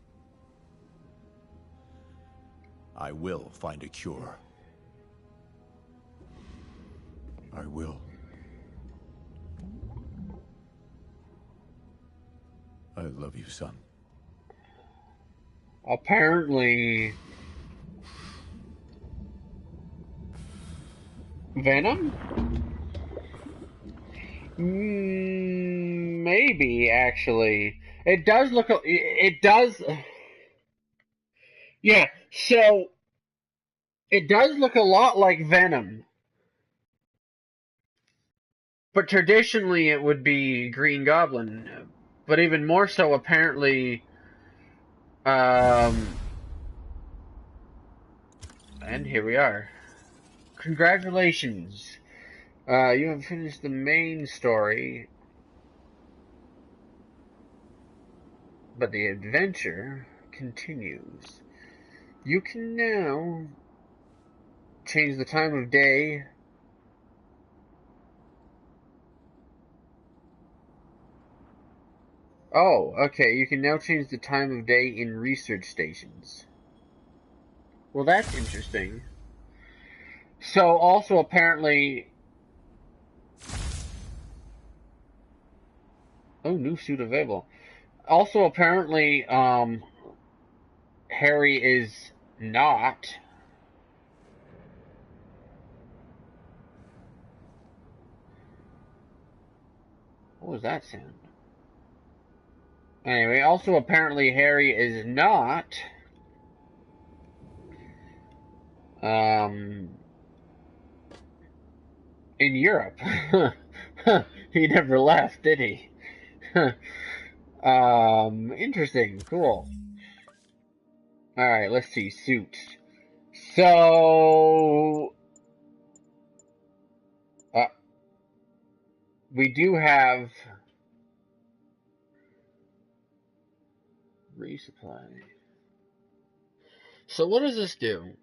I will find a cure. I will. I love you, son. Apparently... Venom? Maybe, actually. It does look... It does... Yeah, so... It does look a lot like Venom. But traditionally it would be Green Goblin. But even more so, apparently... And here we are. Congratulations. You have finished the main story. But the adventure continues. You can now change the time of day. Oh, okay. You can now change the time of day in research stations. Well, that's interesting. So, also apparently... Oh, new suit available. Also, apparently, Harry is not... What was that sound? Anyway, also apparently Harry is not... in Europe. He never left, did he? Interesting, cool. Alright, let's see, suits. So... we do have... resupply. So what does this do?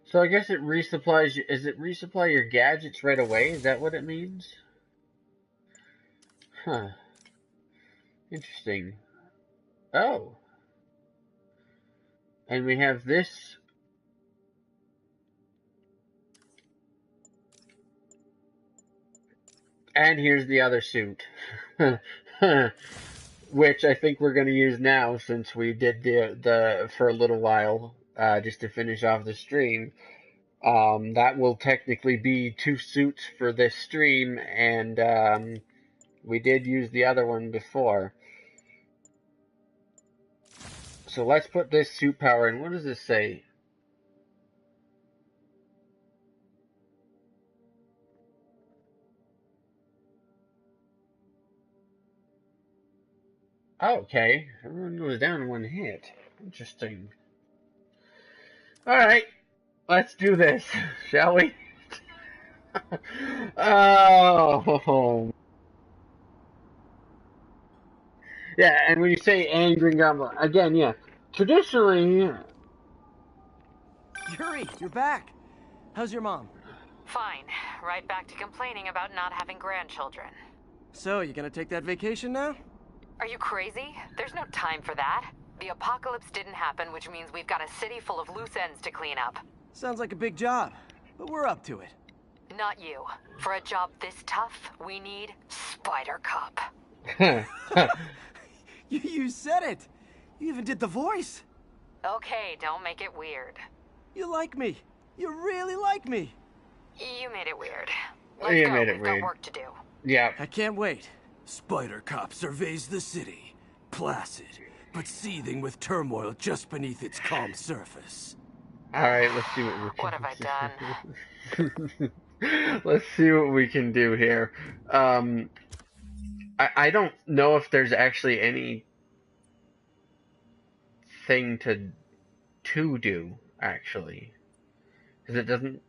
So I guess it resupplies... Is it resupply your gadgets right away? Is that what it means? Huh. Interesting. Oh. And we have this... And here's the other suit. Which I think we're going to use now since we did the for a little while, just to finish off the stream. That will technically be 2 suits for this stream, and we did use the other one before. So let's put this suit power in. What does this say? Oh, okay. Everyone goes down in one hit. Interesting. Alright. Let's do this, shall we? Oh. Yeah, and when you say Green Goblin, again, yeah. Traditionally... Yuri, you're back. How's your mom? Fine. Right back to complaining about not having grandchildren. So, you gonna take that vacation now? Are you crazy? There's no time for that. The apocalypse didn't happen, which means we've got a city full of loose ends to clean up. Sounds like a big job, but we're up to it. Not you. For a job this tough, we need Spider Cop. You said it! You even did the voice! Okay, don't make it weird. You like me. You really like me. You made it weird. You made it We've weird. got work to do. Yeah. I can't wait. Spider Cop surveys the city, placid, but seething with turmoil just beneath its calm surface. Alright, let's see what we're... What have I done? Let's see what we can do here. I don't know if there's actually any thing to do, actually. Because it doesn't...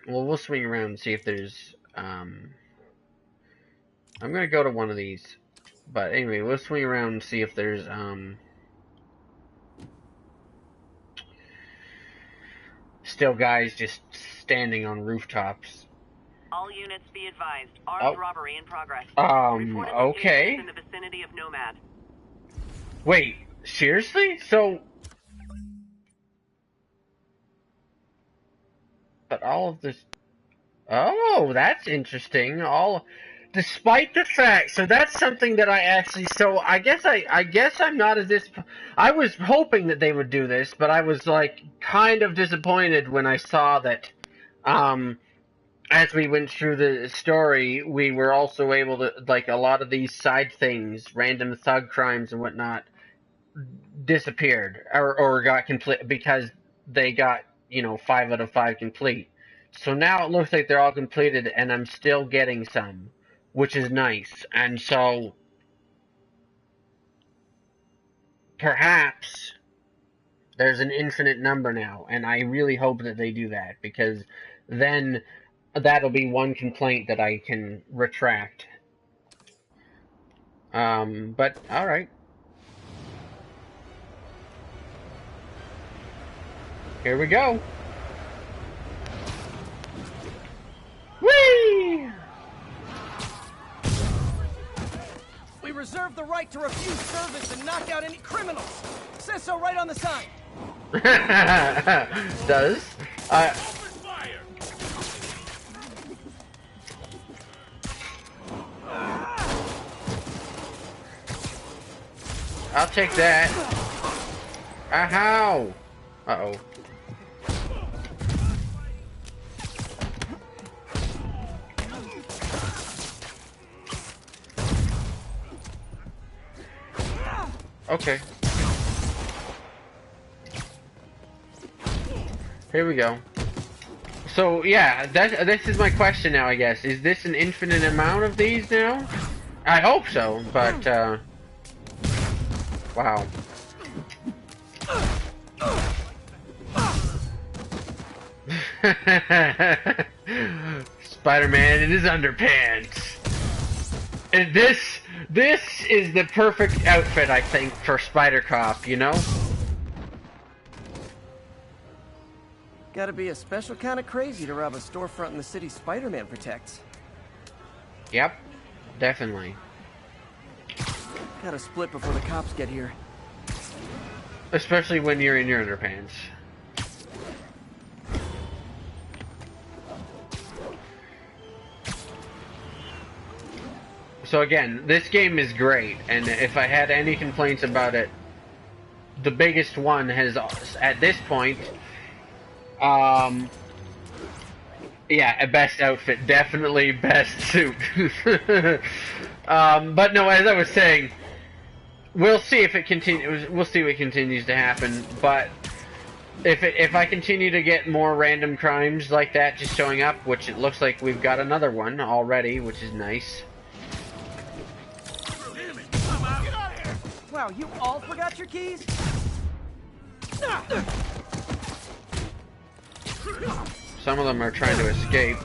Well, we'll swing around and see if there's... I'm gonna go to one of these. But anyway, we'll swing around and see if there's, still guys just standing on rooftops. All units be advised. Armed robbery in progress. Okay. In the vicinity of Nomad. Wait, seriously? So... But all of this... Oh, that's interesting. Despite the fact... So that's something that I actually... So I guess I'm not as this... I was hoping that they would do this, but I was, like, kind of disappointed when I saw that, as we went through the story, we were also able to, like, a lot of these side things, random thug crimes and whatnot, disappeared, or got complete, because they got, 5 out of 5 complete. So now it looks like they're all completed, and I'm still getting some, which is nice. And so, perhaps, there's an infinite number now, and I really hope that they do that, because then that'll be one complaint that I can retract. But, alright. Here we go. Whee! We reserve the right to refuse service and knock out any criminals. Says so right on the sign. Does. I'll take that. Ow! Uh-oh. Okay. Here we go. So, yeah, this is my question now, I guess. Is this an infinite amount of these now? I hope so, but, wow. Spider-Man in his underpants. And this is the perfect outfit, I think, for Spider-Cop, you know? Gotta be a special kind of crazy to rob a storefront in the city Spider-Man protects. Yep, definitely. Gotta split before the cops get here. Especially when you're in your underpants. So again, this game is great, and if I had any complaints about it, the biggest one has, at this point, yeah, a best outfit, definitely best suit. But no, as I was saying, we'll see if it continues. We'll see what continues to happen. But if I continue to get more random crimes like that just showing up, which it looks like we've got another one already, which is nice. Wow, you all forgot your keys? Some of them are trying to escape.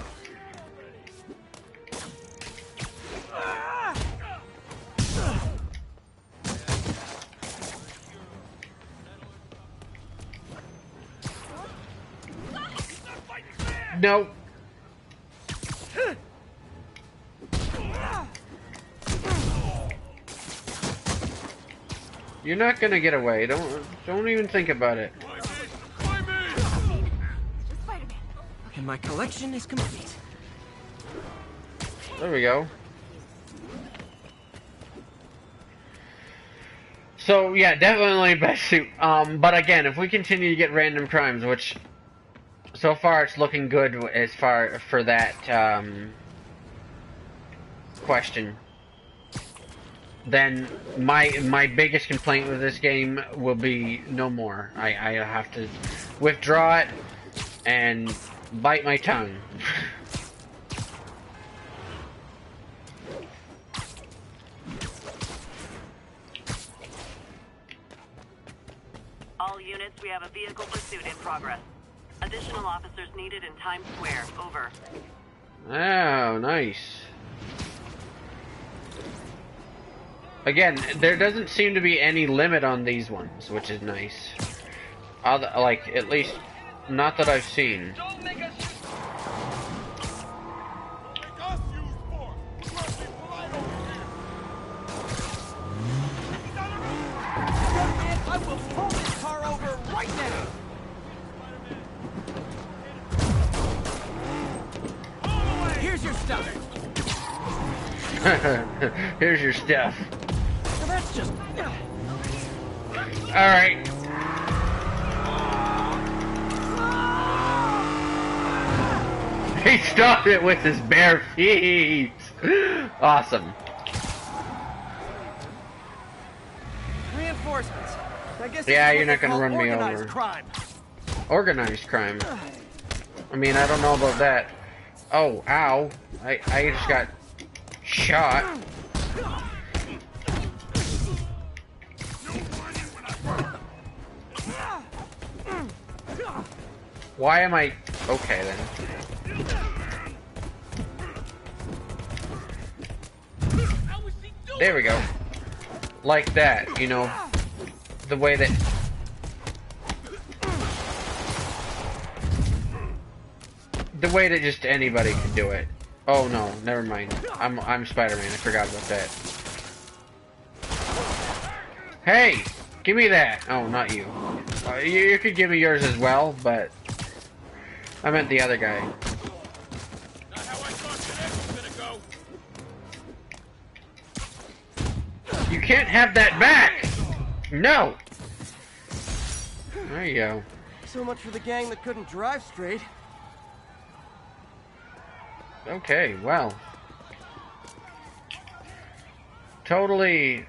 No. You're not gonna get away. Don't even think about it. And my collection is complete. There we go. So yeah, definitely best suit. But again, if we continue to get random crimes, which so far it's looking good as far for that question, then my biggest complaint with this game will be no more. I have to withdraw it and bite my tongue. All units, we have a vehicle pursuit in progress. Additional officers needed in Times Square. Over. Oh, nice. Again, there doesn't seem to be any limit on these ones, which is nice. Like, at least, not that I've seen. I will pull this car over right now! Here's your stuff! Here's your stuff. So that's just... Alright. He stopped it with his bare feet! Awesome. Reinforcements. I guess Yeah, you're not gonna run me over. Crime. Organized crime. I mean, I don't know about that. Oh, ow. I just got shot. Why am I... Okay, then. There we go. Like that, you know. The way that... The way that just anybody can do it. Oh no, never mind. I'm Spider-Man, I forgot about that. Hey! Give me that! Oh, not you. You could give me yours as well, but... I meant the other guy. Not how I thought today was gonna go. You can't have that back! No! There you go. So much for the gang that couldn't drive straight. Okay, well. Totally...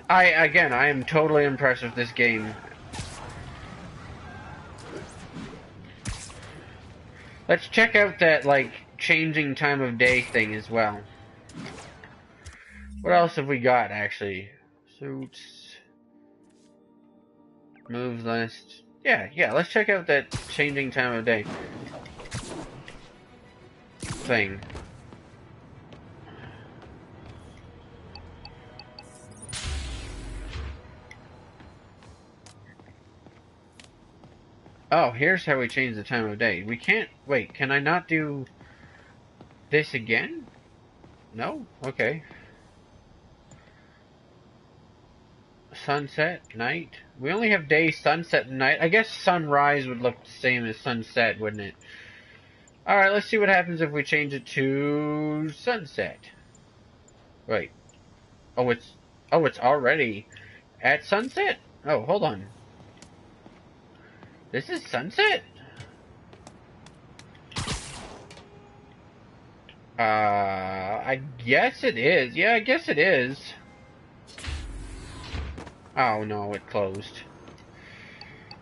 I am totally impressed with this game. Let's check out that, like, changing time of day thing as well. What else have we got, actually? Suits... Moves list... Yeah, let's check out that changing time of day thing. Oh, here's how we change the time of day. We can't... Wait, can I not do this again? No? Okay. Sunset, night. We only have day, sunset, and night. I guess sunrise would look the same as sunset, wouldn't it? Alright, let's see what happens if we change it to sunset. Wait. Oh, it's already at sunset? Oh, hold on. This is sunset? I guess it is. Yeah, I guess it is. Oh no, it closed.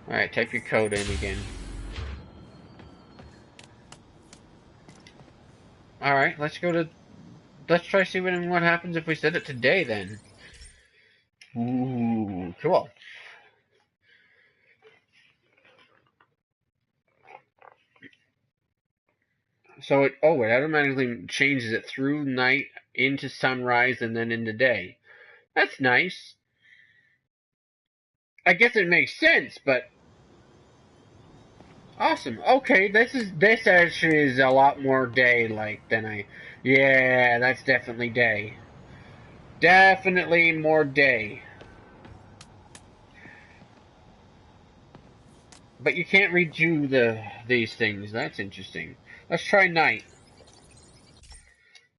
Alright, type your code in again. Alright, let's try see what happens if we set it today then. Ooh, cool. So it automatically changes it through night into sunrise and then into day. That's nice. I guess it makes sense, but awesome. Okay, this actually is a lot more day-like than yeah, that's definitely day. Definitely more day. But you can't redo these things. That's interesting. Let's try night.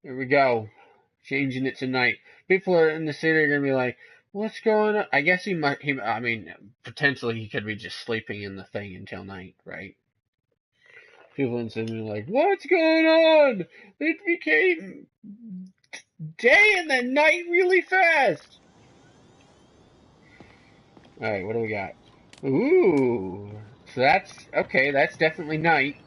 There we go. Changing it to night. People in the city are gonna be like, "What's going on?" I guess I mean, potentially he could be just sleeping in the thing until night, right? People in the city are like, "What's going on? It became day and then night really fast." All right, what do we got? Ooh, so that's okay. That's definitely night.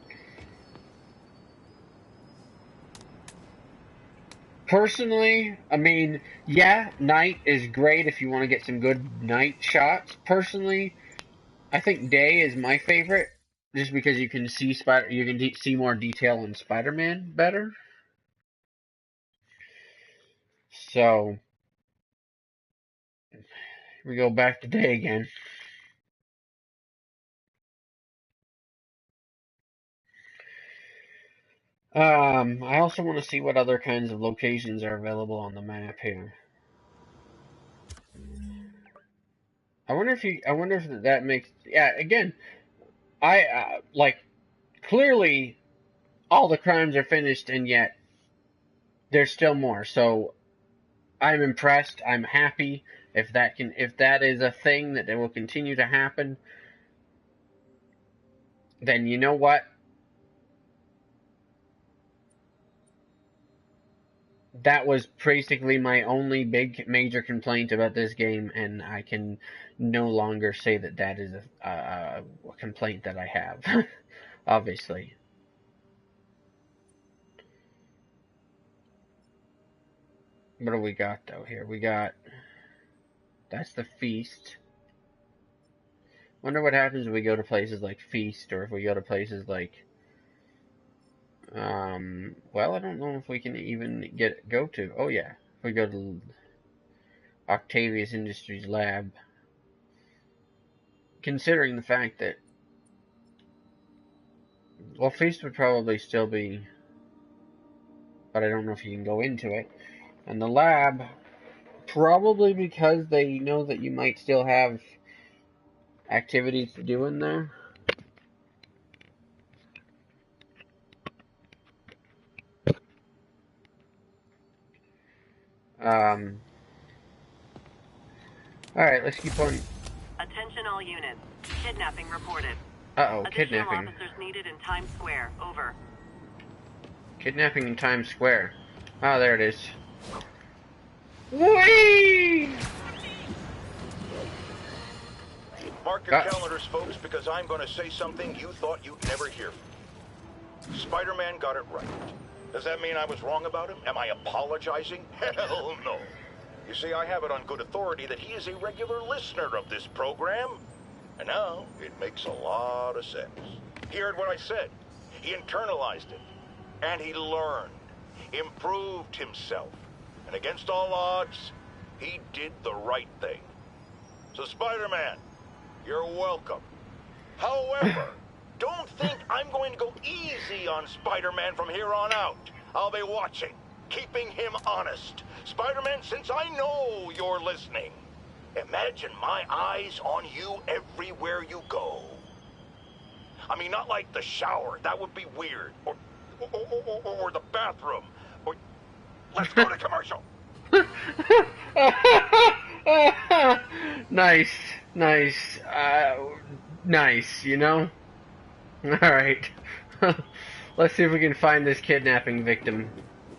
Personally, I mean, yeah, night is great if you want to get some good night shots. Personally, I think day is my favorite, just because you can see see more detail in Spider-Man better. So we go back to day again. I also want to see what other kinds of locations are available on the map here. I wonder if that makes, yeah, again, like, clearly all the crimes are finished and yet there's still more. So I'm impressed. I'm happy if that is a thing that will continue to happen. Then you know what? That was basically my only big major complaint about this game, and I can no longer say that that is a complaint that I have. Obviously. What do we got though here? We got, that's the feast. Wonder what happens if we go to places like Feast, or if we go to places like, well, I don't know if we can even go to, oh yeah, if we go to Octavius Industries Lab. Considering the fact that, well, Feast would probably still be, but I don't know if you can go into it. And the lab, probably because they know that you might still have activities to do in there. Alright, let's keep on. Attention all units. Kidnapping reported. Uh-oh, Additional kidnapping. officers needed in Times Square. Over. Kidnapping in Times Square. Oh, there it is. Whee! Mark your calendars, folks, because I'm going to say something you thought you'd never hear. Spider-Man got it right. Does that mean I was wrong about him? Am I apologizing? Hell no. You see, I have it on good authority that he is a regular listener of this program. And now, it makes a lot of sense. He heard what I said. He internalized it. And he learned. Improved himself. And against all odds, he did the right thing. So, Spider-Man, you're welcome. However, don't think I'm going to go easy on Spider-Man from here on out. I'll be watching, keeping him honest. Spider-Man, since I know you're listening, imagine my eyes on you everywhere you go. I mean, not like the shower. That would be weird. Or the bathroom. Or let's go to commercial. Nice, nice, nice, you know? Alright. Let's see if we can find this kidnapping victim.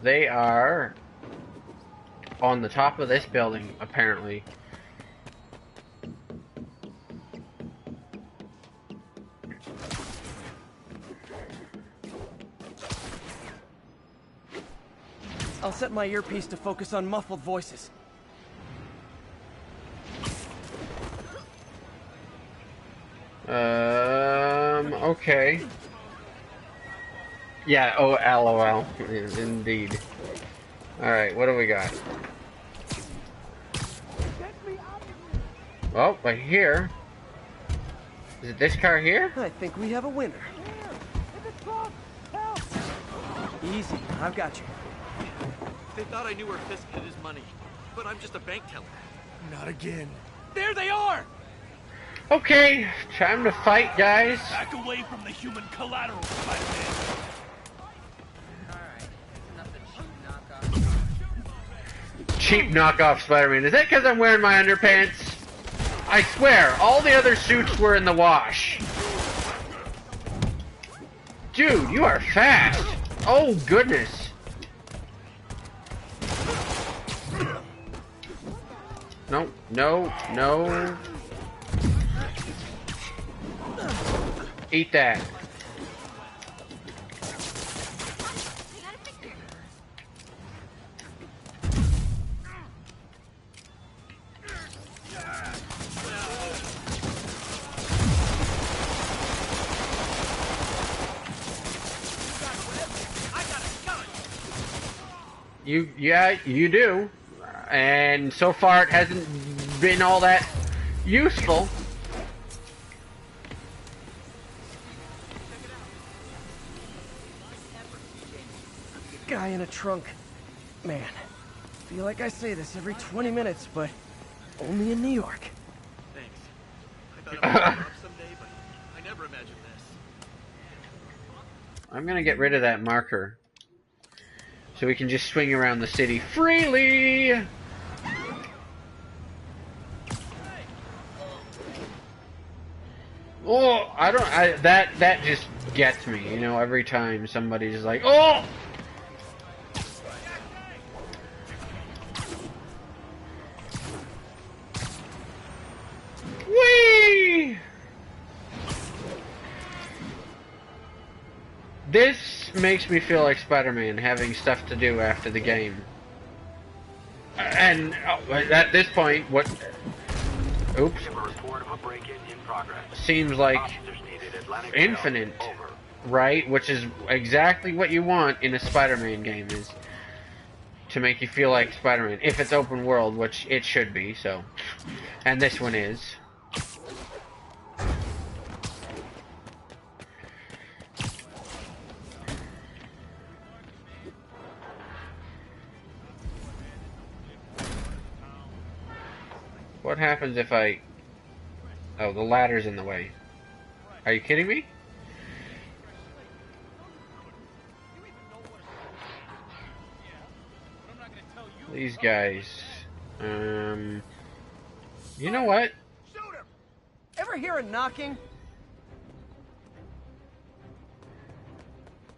They are on the top of this building, apparently. I'll set my earpiece to focus on muffled voices. Okay. Yeah, oh, LOL. Indeed. Alright, what do we got? Oh, right here. Is it this car here? I think we have a winner. Easy, I've got you. They thought I knew where Fisk hid his money, but I'm just a bank teller. Not again. There they are! Okay, time to fight, guys. Back away from the human collateral, Spider-Man. Cheap knockoff Spider-Man. Is that because I'm wearing my underpants? I swear, all the other suits were in the wash. Dude, you are fast. Oh, goodness. No, no, no. Eat that. Yeah, you do. And so far it hasn't been all that useful. Guy in a trunk. Man, feel like I say this every 20 minutes, but only in New York. Thanks. I thought I would grow up someday, but I never imagined this. I'm gonna get rid of that marker so we can just swing around the city freely. Oh, that just gets me, you know, every time somebody's like, oh! Whee! This makes me feel like Spider-Man having stuff to do after the game. And at this point, what... Oops. Seems like infinite, right? Which is exactly what you want in a Spider-Man game, is to make you feel like Spider-Man. If it's open world, which it should be, so... And this one is. What happens if I... Oh, the ladder's in the way. Are you kidding me? These guys. You know what? Ever hear a knocking?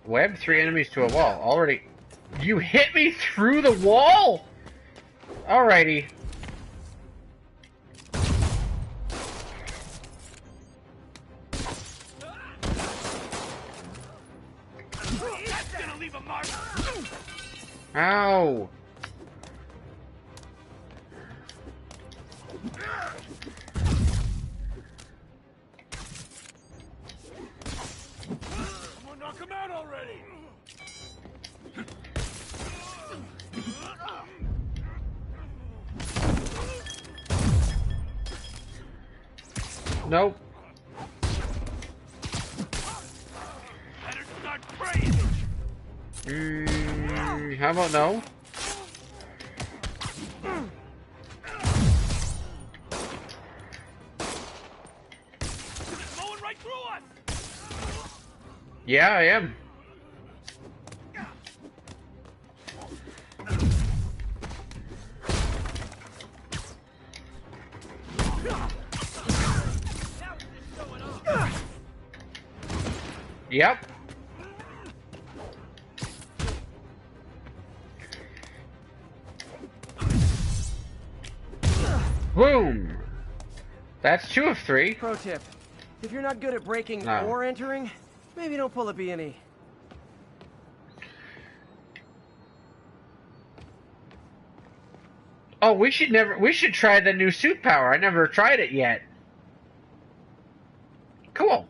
Web 3 enemies to a wall. Already. You hit me through the wall? Alrighty. Ow! Someone knock him out already! Nope. Better start praying! How about no? Going right through us! Yeah, I am. Yep. Boom! That's 2 of 3. Pro tip. If you're not good at breaking No. or entering, maybe don't pull a B&E. Oh, we should try the new suit power. I never tried it yet. Cool.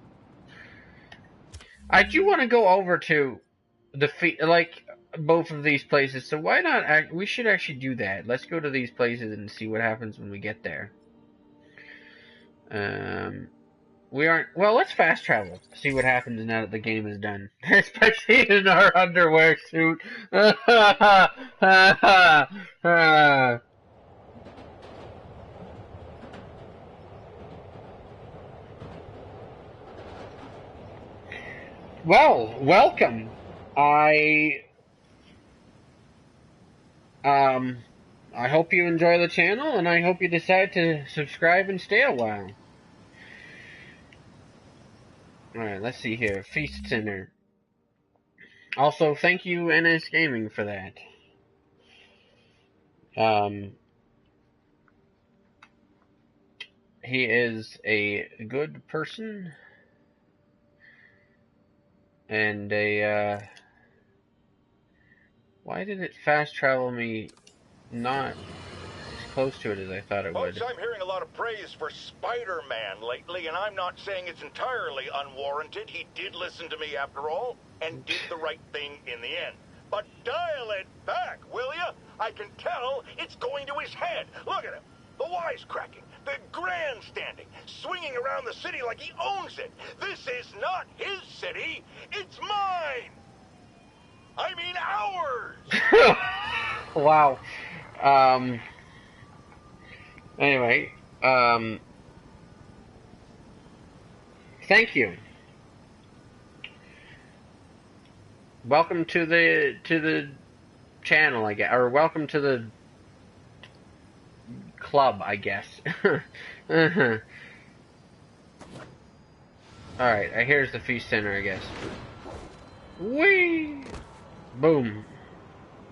I do want to go over to the both of these places, so why not? We should actually do that. Let's go to these places and see what happens when we get there. We aren't. Well, let's fast travel. See what happens now that the game is done. Especially in our underwear suit. Well, welcome. I hope you enjoy the channel, and I hope you decide to subscribe and stay a while. Alright, let's see here. Feast Center. Also, thank you, NS Gaming, for that. He is a good person. And why did it fast travel me not as close to it as I thought it would? Folks, I'm hearing a lot of praise for Spider-Man lately, and I'm not saying it's entirely unwarranted. He did listen to me after all, and did the right thing in the end. But dial it back, will ya? I can tell it's going to his head. Look at him. The wisecracking, the grandstanding, swinging around the city like he owns it. This is not his city. It's mine. I mean ours. Wow. Anyway, thank you. Welcome to the channel, I guess, or welcome to the club, I guess. Alright, here's the feast center, I guess. Whee! Boom.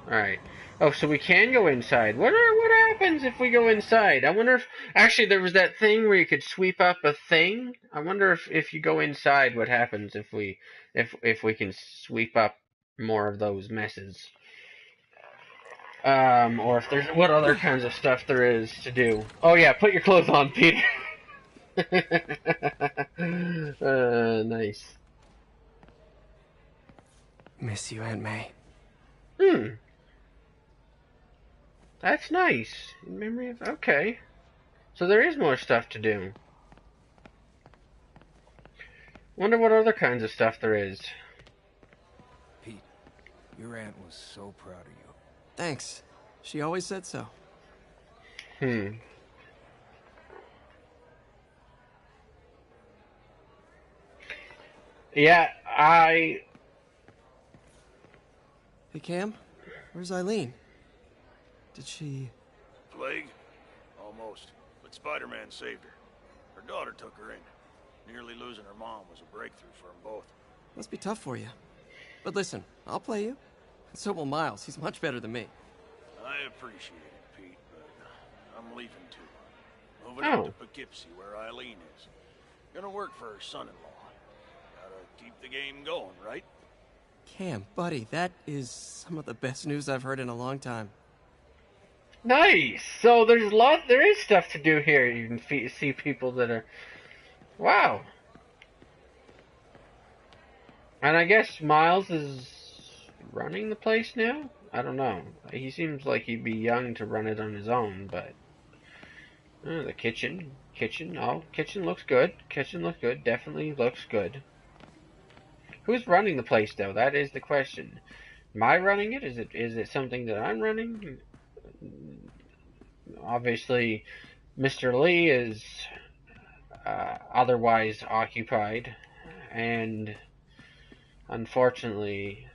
Alright. Oh, so we can go inside. What happens if we go inside? I wonder if... Actually, there was that thing where you could sweep up a thing. I wonder if you go inside, what happens if we can sweep up more of those messes. Or if there's... What other kinds of stuff there is to do. Oh yeah, put your clothes on, Peter. Nice. Miss you, Aunt May. That's nice. In memory of... Okay. So there is more stuff to do. Wonder what other kinds of stuff there is. Pete, your aunt was so proud of you. Thanks. She always said so. Yeah, Hey, Cam? Where's Eileen? Did she... Plague? Almost. But Spider-Man saved her. Her daughter took her in. Nearly losing her mom was a breakthrough for them both. Must be tough for you. But listen, I'll play you. So will Miles. He's much better than me. I appreciate it, Pete, but I'm leaving too. Moving up to Poughkeepsie, where Eileen is. Gonna work for her son-in-law. Gotta keep the game going, right? Cam, buddy, that is some of the best news I've heard in a long time. Nice. So there is stuff to do here. You can see people that are... Wow. And I guess Miles is running the place now? I don't know. He seems like he'd be young to run it on his own, but... the kitchen. Oh, kitchen looks good. Definitely looks good. Who's running the place, though? That is the question. Am I running it? Is it something that I'm running? Obviously, Mr. Lee is otherwise occupied, and unfortunately,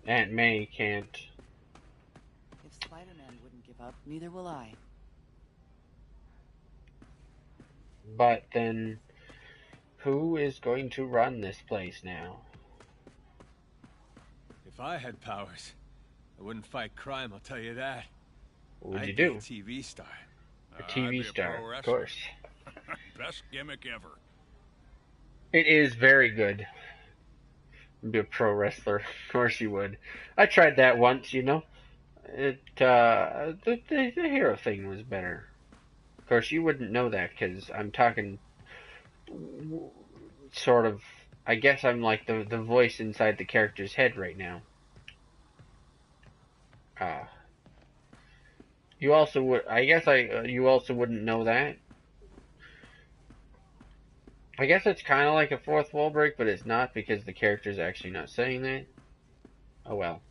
Aunt May can't. If Spider-Man wouldn't give up, neither will I. But then, who is going to run this place now? If I had powers, I wouldn't fight crime, I'll tell you that. What would you I'd do? be a TV star. A TV star, of course. Best gimmick ever. It is very good. Be a pro wrestler, of course you would. I tried that once, you know. The hero thing was better. Of course, you wouldn't know that because I'm talking sort of. I guess I'm like the voice inside the character's head right now. You also would. I guess you also wouldn't know that. I guess it's kind of like a fourth wall break, but it's not because the character's actually not saying that. Oh well.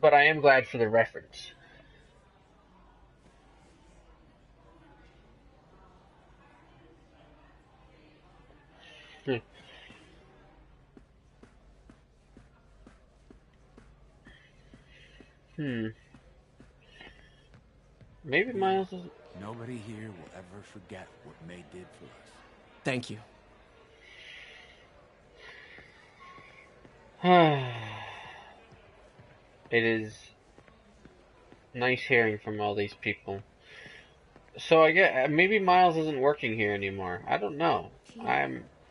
But I am glad for the reference. Maybe Miles is... Nobody here will ever forget what May did for us. Thank you. It is nice hearing from all these people. So I guess maybe Miles isn't working here anymore. I don't know.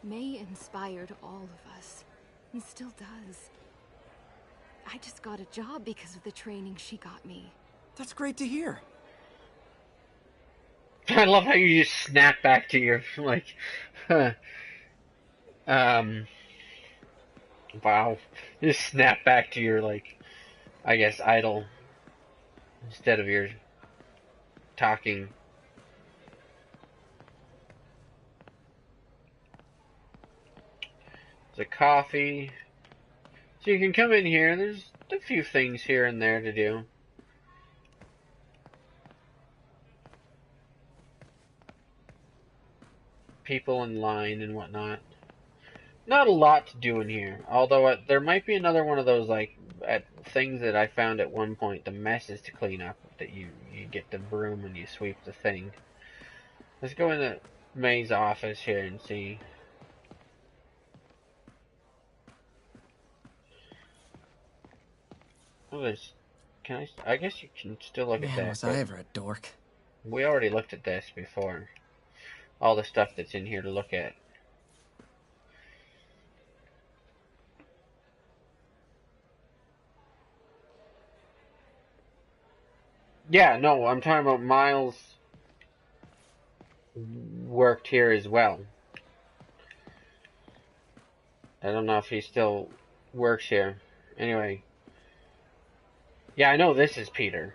May inspired all of us. He still does. I just got a job because of the training she got me. That's great to hear. I love how you just snap back to your, like, wow. Just snap back to your, like, I guess, idol instead of your talking. There's a coffee. So you can come in here. There's a few things here and there to do. People in line and whatnot. Not a lot to do in here. Although there might be another one of those like things that I found at one point. The messes to clean up. That you get the broom and you sweep the thing. Let's go in the May's office here and see. Oh, there's. Can I guess you can still look at that. Was I ever a dork? We already looked at this before. All the stuff that's in here to look at. Yeah, no, I'm talking about Miles worked here as well. I don't know if he still works here. Anyway. Yeah, I know this is Peter.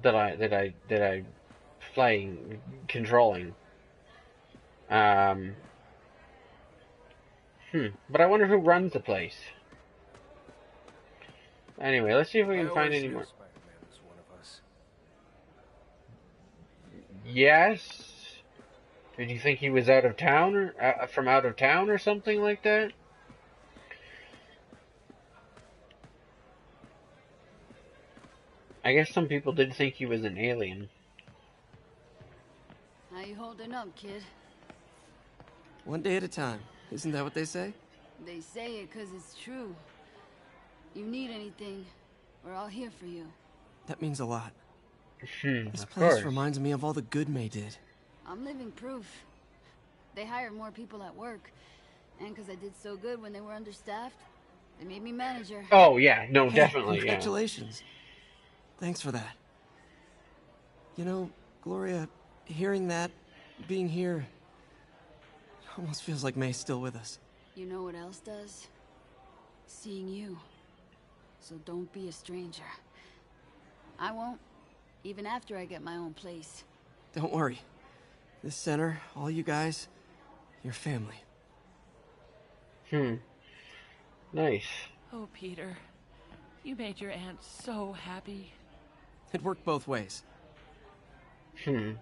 That I playing controlling. But I wonder who runs the place. Anyway, let's see if we can find any more. Yes. Did you think he was out of town or from out of town or something like that? I guess some people did think he was an alien. How you holding up, kid? One day at a time. Isn't that what they say? They say it 'cause it's true. You need anything, we're all here for you. That means a lot. This Of place course. reminds me of all the good May did. I'm living proof. They hired more people at work, and 'cause I did so good when they were understaffed, they made me manager. Oh yeah, no, Hey, definitely. Congratulations. Thanks for that. You know, Gloria, hearing that, being here, almost feels like May's still with us. You know what else does? Seeing you. So don't be a stranger. I won't, even after I get my own place. Don't worry. This center, all you guys, your family. Nice. Oh, Peter. You made your aunt so happy. It worked both ways. I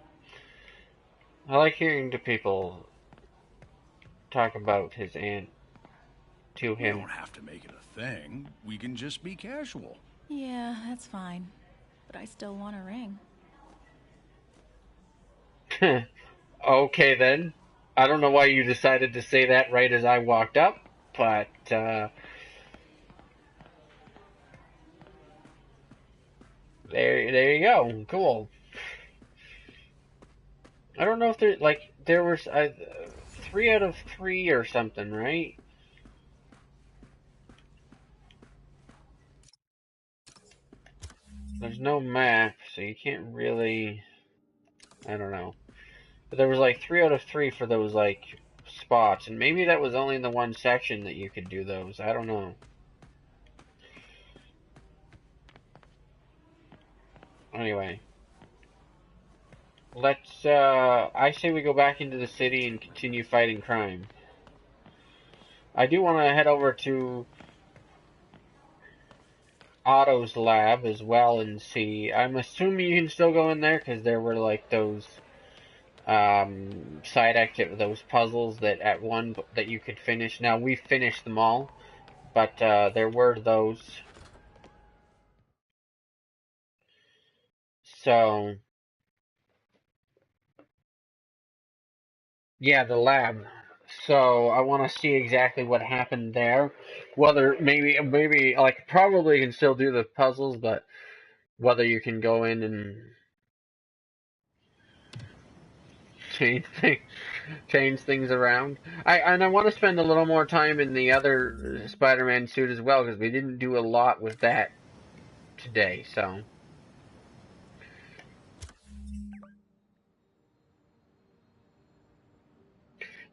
like hearing to people talk about his aunt to We him. don't have to make it a thing. We can just be casual. Yeah, that's fine. But I still want a ring. Okay then. I don't know why you decided to say that right as I walked up, but there you go. Cool. I don't know if there was 3 out of 3 or something, right? There's no map, so you can't really. I don't know. But there was like 3 out of 3 for those like spots, and maybe that was only in the one section that you could do those. I don't know. Anyway. Let's, I say we go back into the city and continue fighting crime. I do want to head over to Otto's lab as well and see. I'm assuming you can still go in there because there were like those those puzzles that that you could finish. Now we finished them all, but there were those. So yeah, the lab. So I want to see exactly what happened there. Whether maybe like probably can still do the puzzles, but whether you can go in and change things around. I want to spend a little more time in the other Spider-Man suit as well because we didn't do a lot with that today. So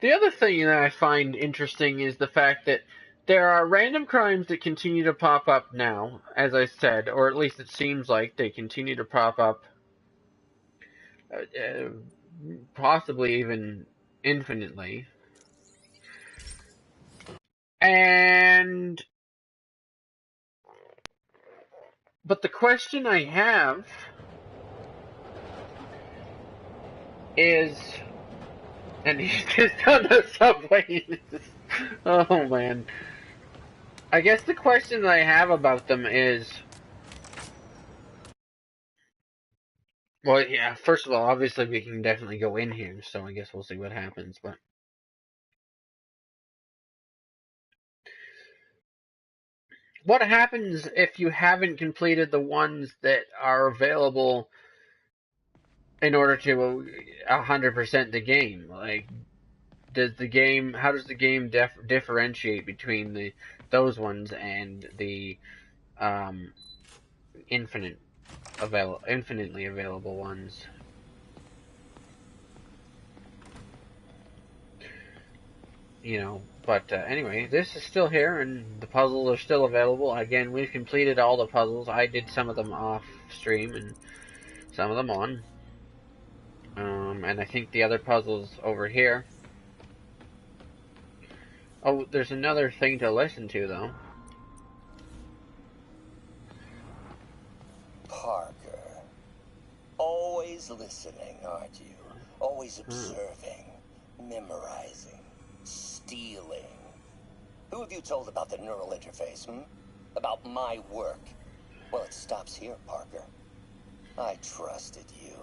The other thing that I find interesting is the fact that there are random crimes that continue to pop up now, as I said, or at least it seems like they continue to pop up, possibly even infinitely. But the question I have is, and he's just on the subway. Oh man. I guess the question that I have about them is, well, yeah, first of all, obviously we can definitely go in here, so I guess we'll see what happens, but what happens if you haven't completed the ones that are available in order to 100% the game? Like, how does the game differentiate between those ones and the infinitely available ones? You know, but anyway, this is still here, and the puzzles are still available. Again, we've completed all the puzzles. I did some of them off stream and some of them on. And I think the other puzzles over here. Oh, there's another thing to listen to, though. Parker. Always listening, aren't you? Always observing, memorizing, stealing. Who have you told about the neural interface, About my work? Well, it stops here, Parker. I trusted you.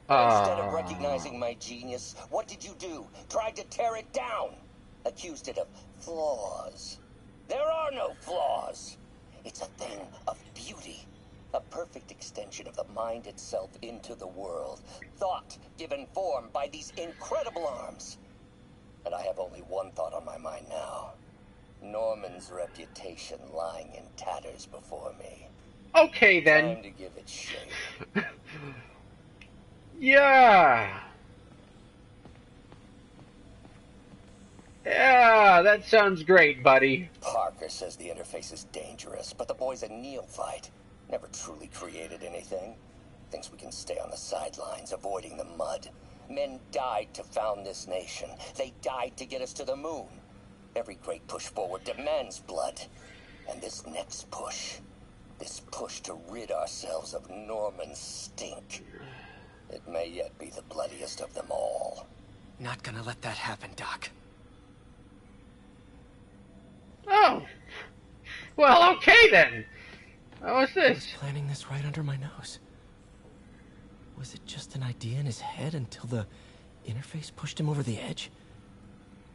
But instead of recognizing my genius, what did you do? Tried to tear it down. Accused it of flaws. There are no flaws. It's a thing of beauty. A perfect extension of the mind itself into the world. Thought given form by these incredible arms. And I have only one thought on my mind now. Norman's reputation lying in tatters before me. Okay, then. Time to give it shape. Yeah, that sounds great, buddy. Parker says the interface is dangerous, but the boy's a neophyte. Never truly created anything. Thinks we can stay on the sidelines, avoiding the mud. Men died to found this nation. They died to get us to the moon. Every great push forward demands blood. And this next push, this push to rid ourselves of Norman's stink, it may yet be the bloodiest of them all. Not gonna let that happen, Doc. Oh. Well, okay then. What's this? He was planning this right under my nose. Was it just an idea in his head until the interface pushed him over the edge?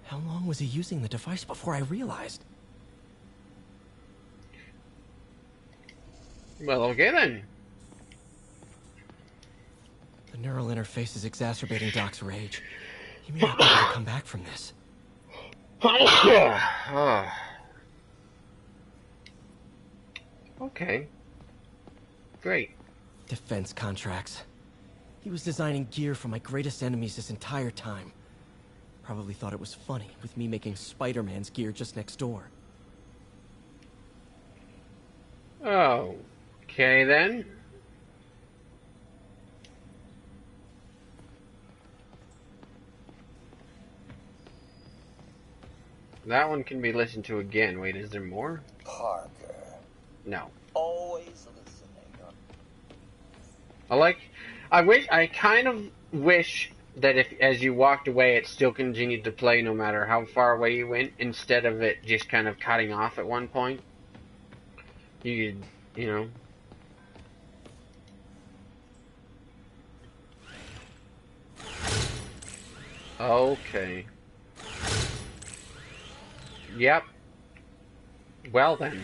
How long was he using the device before I realized? Well, okay then. The neural interface is exacerbating Doc's rage. He may not be able to come back from this. Okay. Great. Defense contracts. He was designing gear for my greatest enemies this entire time. Probably thought it was funny with me making Spider-Man's gear just next door. Oh. Okay then. That one can be listened to again. Wait, is there more? Parker. No. Always listening. I kind of wish that if, as you walked away, it still continued to play no matter how far away you went, instead of it just kind of cutting off at one point. You know. Okay. Yep. Well then.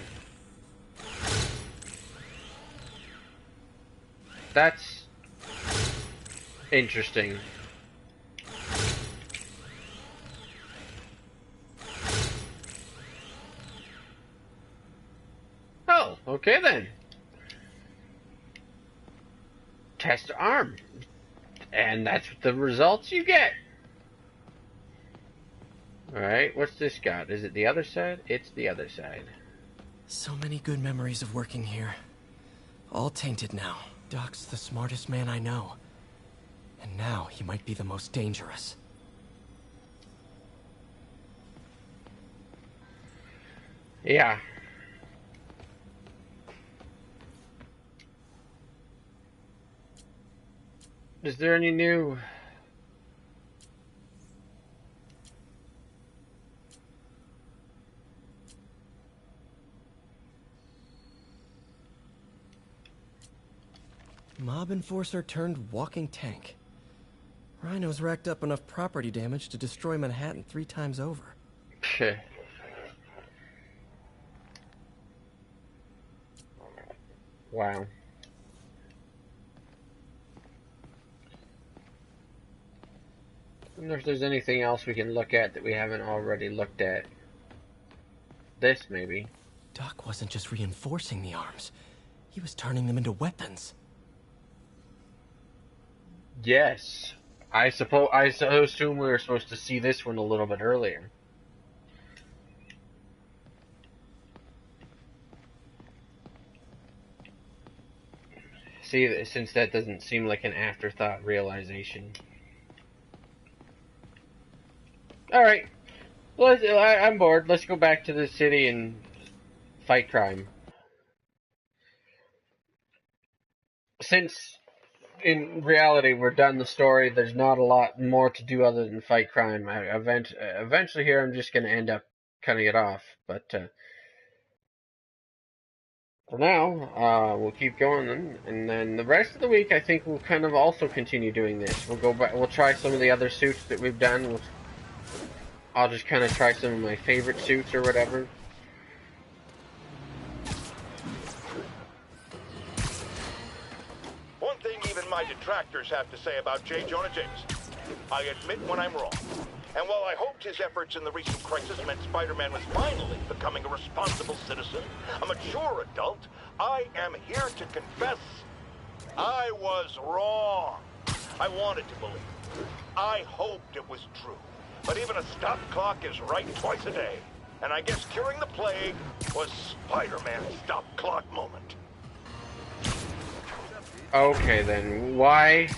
That's interesting. Oh, okay then. Test arm. And that's the results you get. Alright, what's this got? Is it the other side? It's the other side. So many good memories of working here. All tainted now. Doc's the smartest man I know. And now he might be the most dangerous. Yeah. Is there any new... Mob enforcer turned walking tank. Rhino's racked up enough property damage to destroy Manhattan 3 times over. Wow. I wonder if there's anything else we can look at that we haven't already looked at. This, maybe. Doc wasn't just reinforcing the arms. He was turning them into weapons. Yes. I assume we were supposed to see this one a little bit earlier. See, since that doesn't seem like an afterthought realization. Alright. I'm bored. Let's go back to the city and fight crime. Since, in reality, we're done the story, there's not a lot more to do other than fight crime. Eventually here, I'm just going to end up cutting it off. But, for now, we'll keep going then, and then the rest of the week, I think we'll kind of also continue doing this. We'll go back, we'll try some of the other suits that we've done. I'll just kind of try some of my favorite suits or whatever. One thing even my detractors have to say about J. Jonah Jameson. I admit when I'm wrong. And while I hoped his efforts in the recent crisis meant Spider-Man was finally becoming a responsible citizen, a mature adult, I am here to confess I was wrong. I wanted to believe. I hoped it was true. But even a stop clock is right twice a day. And I guess curing the plague was Spider-Man's stop clock moment. Okay then, why?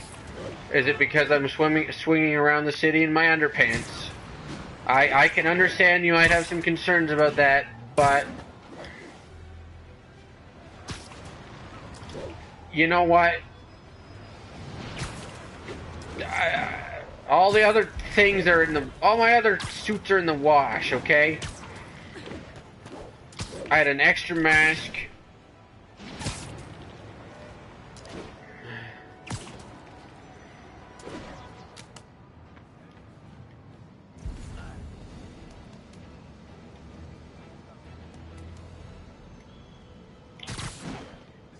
Is it because I'm swinging around the city in my underpants? I can understand you might have some concerns about that, but... You know what? All the other things are in the... All my other suits are in the wash, okay? I had an extra mask.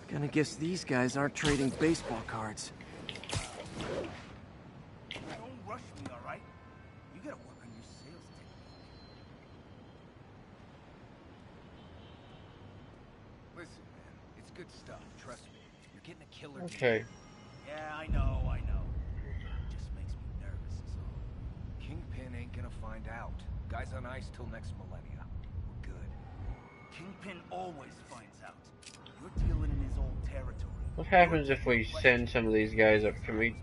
Gonna guess these guys aren't trading baseball cards. Don't rush me, all right? You gotta work on your sales technique. Listen, man, it's good stuff. Trust me. You're getting a killer. Okay. Yeah, I know. It just makes me nervous is all. Kingpin ain't gonna find out. Guy's on ice till next millennia. We're good. Kingpin always finds out. You're dealing in his old territory. What happens if we send some of these guys up? Can we...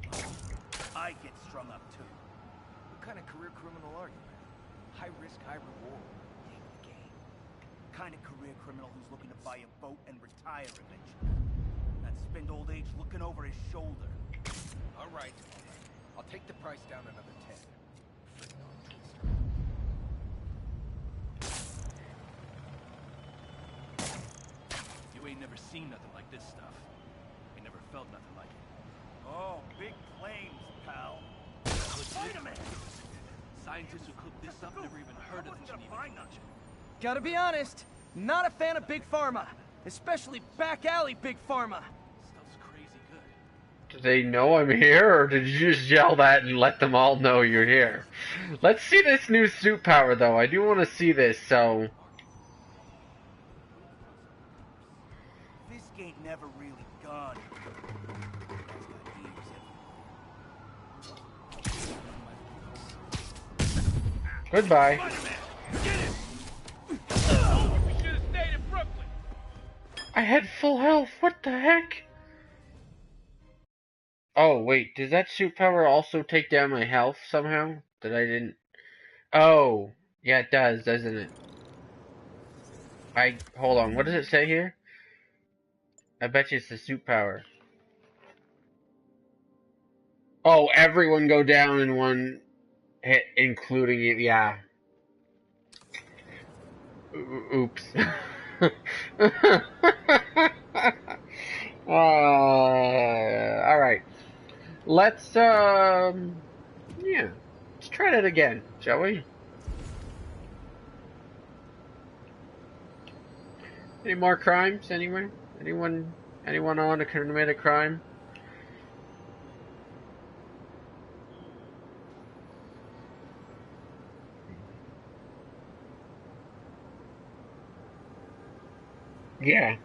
I get strung up too. What kind of career criminal are you, man? High risk, high reward. Game of the game. Kind of career criminal who's looking to buy a boat and retire eventually. Not spend old age looking over his shoulder. All right. I'll take the price down another 10. You ain't never seen nothing like this stuff. You never felt nothing like it. Oh, big claims, pal. Spider-Man! Scientists who cooked this up never even heard of the Geneva. Gotta be honest, not a fan of Big Pharma. Especially back alley Big Pharma. Stuff's crazy good. Do they know I'm here, or did you just yell that and let them all know you're here? Let's see this new suit power, though. I do want to see this, so... Fisk ain't never really gone. Goodbye. I had full health. What the heck? Oh, wait. Does that suit power also take down my health somehow? That I didn't... Oh. Yeah, it does, doesn't it? Hold on. What does it say here? I bet you it's the suit power. Oh, everyone go down in one hit, including you. Yeah. Oops. Alright. Let's, yeah. Let's try that again, shall we? Any more crimes anywhere? Anyone on to commit a crime? Yeah.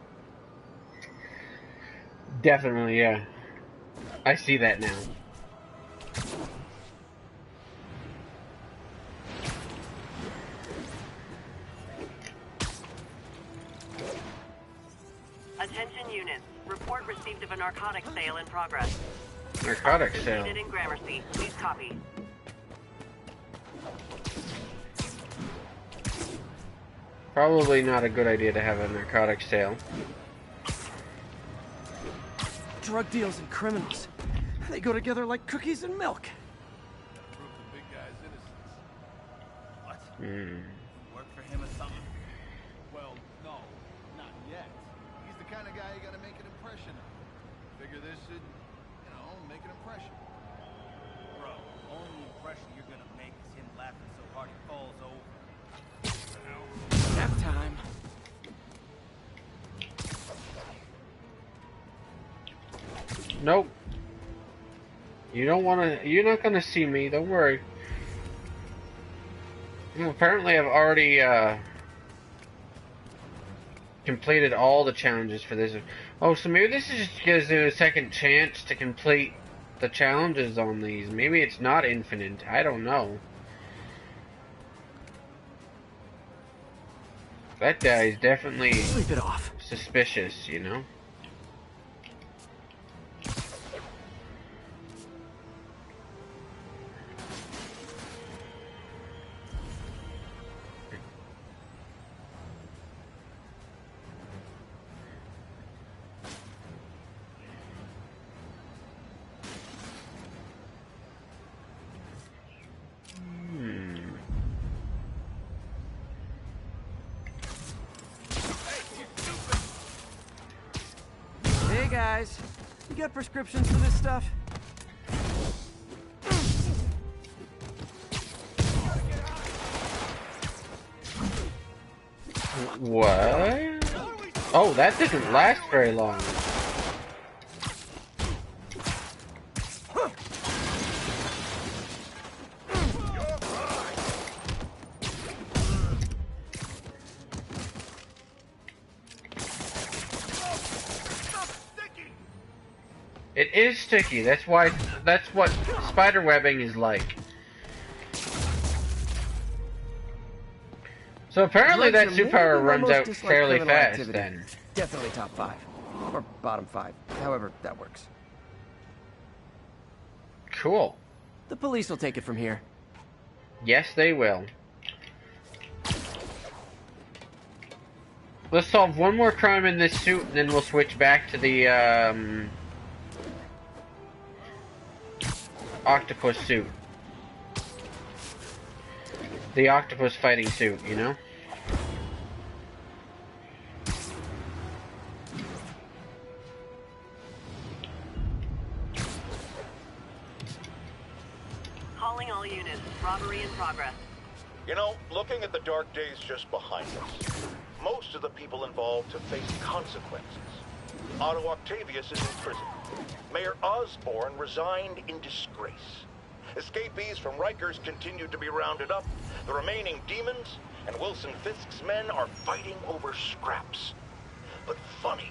Definitely, yeah. I see that now. Attention units. Report received of a narcotics sale in progress. Narcotics sale? Needed in Gramercy. Please copy. Probably not a good idea to have a narcotics sale. Drug deals and criminals. They go together like cookies and milk. Prove the big guy's innocence. What? Hmm. Work for him or something? Well, no, not yet. He's the kind of guy you gotta make an impression on. Figure this should, make an impression. Bro, only impression you're gonna make is him laughing so hard he falls over. Nap time. Nope. You're not gonna see me, don't worry. Well, apparently I've already, completed all the challenges for this. Oh, so maybe this just gives you a second chance to complete the challenges on these. Maybe it's not infinite. I don't know. That guy is definitely sleep it off. Suspicious, you know? Hey guys, you got prescriptions for this stuff? What? Oh, that didn't last very long. It is sticky. That's what spider webbing is like. So apparently that superpower runs out fairly fast then. Definitely top 5. Or bottom 5. However that works. Cool. The police will take it from here. Yes, they will. Let's solve one more crime in this suit, and then we'll switch back to the, octopus suit. The octopus fighting suit, you know? Calling all units. Robbery in progress. You know, looking at the dark days just behind us, most of the people involved have faced consequences. Otto Octavius is in prison. Mayor Osborn resigned in disgrace. Escapees from Rikers continue to be rounded up. The remaining demons and Wilson Fisk's men are fighting over scraps. But funny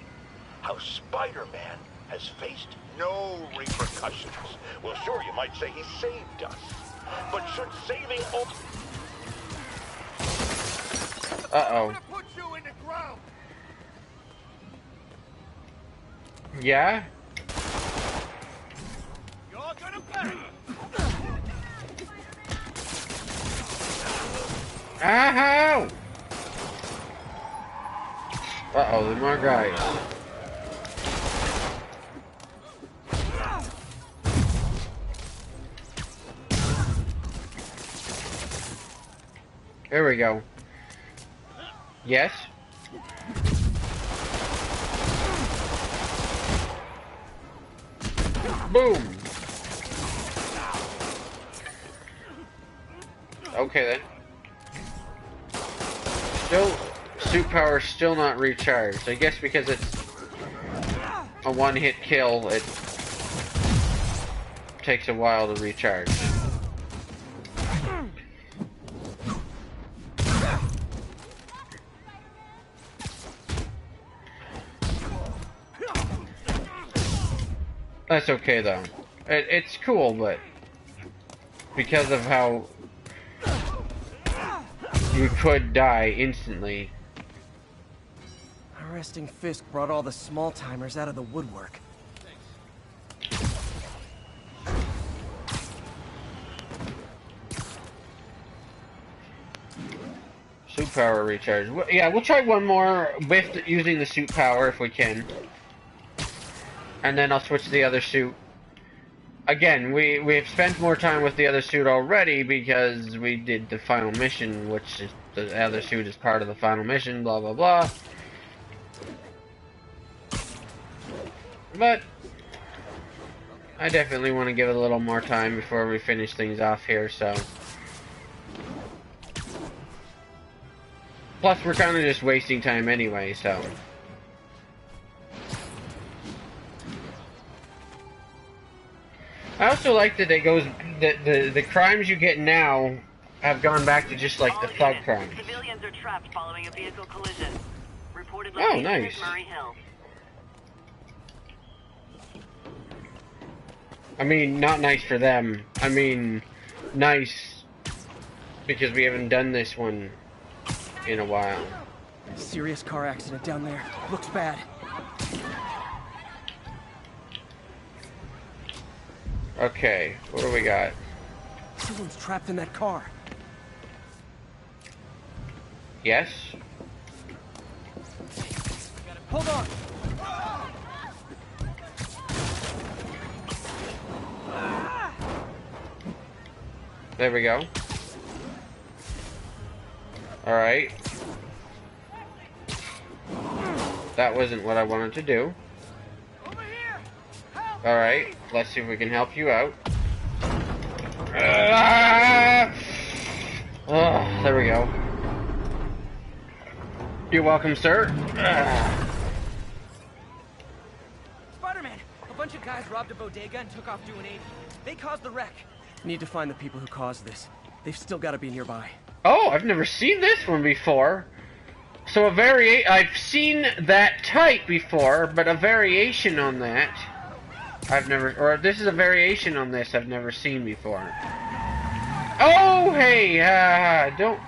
how Spider-Man has faced no repercussions. Well, sure, you might say he saved us. But should saving all... Uh-oh. Put you in the ground. Yeah? You're gonna pay. Ow! Uh-oh, there's more guys. There we go. Yes? Boom! Okay then. Still, suit power still not recharged. I guess because it's a one-hit kill, it takes a while to recharge. That's okay though. It's cool, but because of how you could die instantly. Arresting Fisk brought all the small-timers out of the woodwork. Suit power recharge. Yeah, we'll try one more with using the suit power if we can. And then I'll switch to the other suit. Again, we've spent more time with the other suit already because we did the final mission, which is the other suit is part of the final mission, blah blah blah. But I definitely want to give it a little more time before we finish things off here, so. Plus, we're kind of just wasting time anyway, so. I also like that it goes the crimes you get now have gone back to just like the thug crimes. Civilians are trapped following a vehicle collision. Reported Oh, location nice. is Murray Hill. I mean, not nice for them. I mean, nice because we haven't done this one in a while. Serious car accident down there. Looks bad. Okay, what do we got? Someone's trapped in that car. Yes? Hold on. There we go. Alright. That wasn't what I wanted to do. Alright, let's see if we can help you out. Oh, there we go. You're welcome, sir. Spider-Man! A bunch of guys robbed a bodega and took off doing 80. They caused the wreck. Need to find the people who caused this. They've still got to be nearby. Oh, I've never seen this one before. So I've seen that type before, but a variation on that I've never, or this is a variation on this I've never seen before. Oh, hey, don't,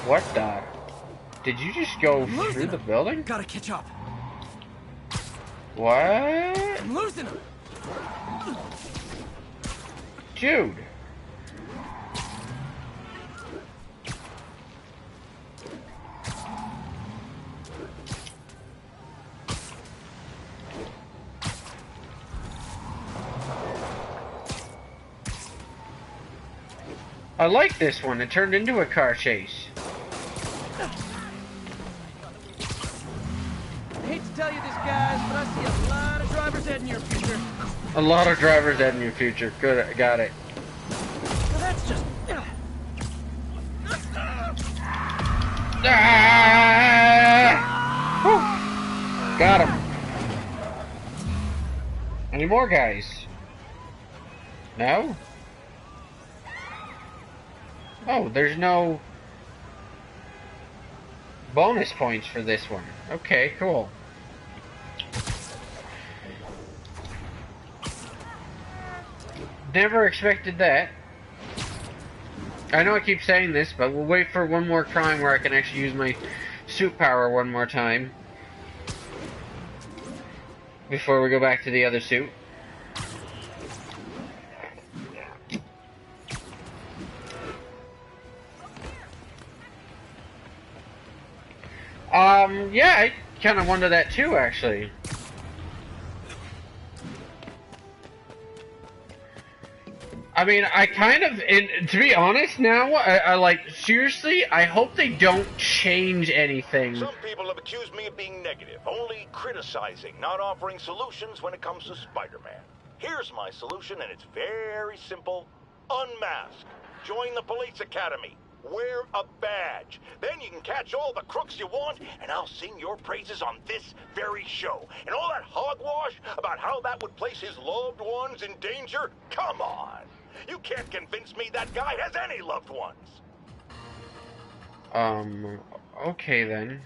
what the, did you just go through the building? Gotta catch up. What? I'm losing him. Dude. I like this one. It turned into a car chase. I hate to tell you this, guys, but I see a lot of drivers heading in your future. A lot of drivers heading in your future. Good, got it. Well, that's just... Ah! Got him. Any more guys? No? Oh, there's no bonus points for this one. Okay, cool. Never expected that. I know I keep saying this, but we'll wait for one more crime where I can actually use my suit power one more time before we go back to the other suit. Yeah, I kind of wonder that too, actually. I mean, I kind of, to be honest now, I like, seriously, I hope they don't change anything. Some people have accused me of being negative, only criticizing, not offering solutions when it comes to Spider-Man. Here's my solution, and it's very simple. Unmask. Join the police academy. Wear a badge. Then you can catch all the crooks you want, and I'll sing your praises on this very show. And all that hogwash about how that would place his loved ones in danger? Come on. You can't convince me that guy has any loved ones. Okay then.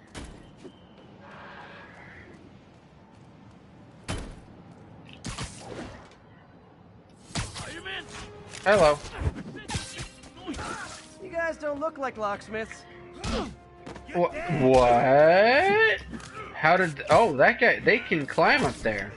Hello. You guys don't look like locksmiths. What? How did... Oh, that guy... They can climb up there.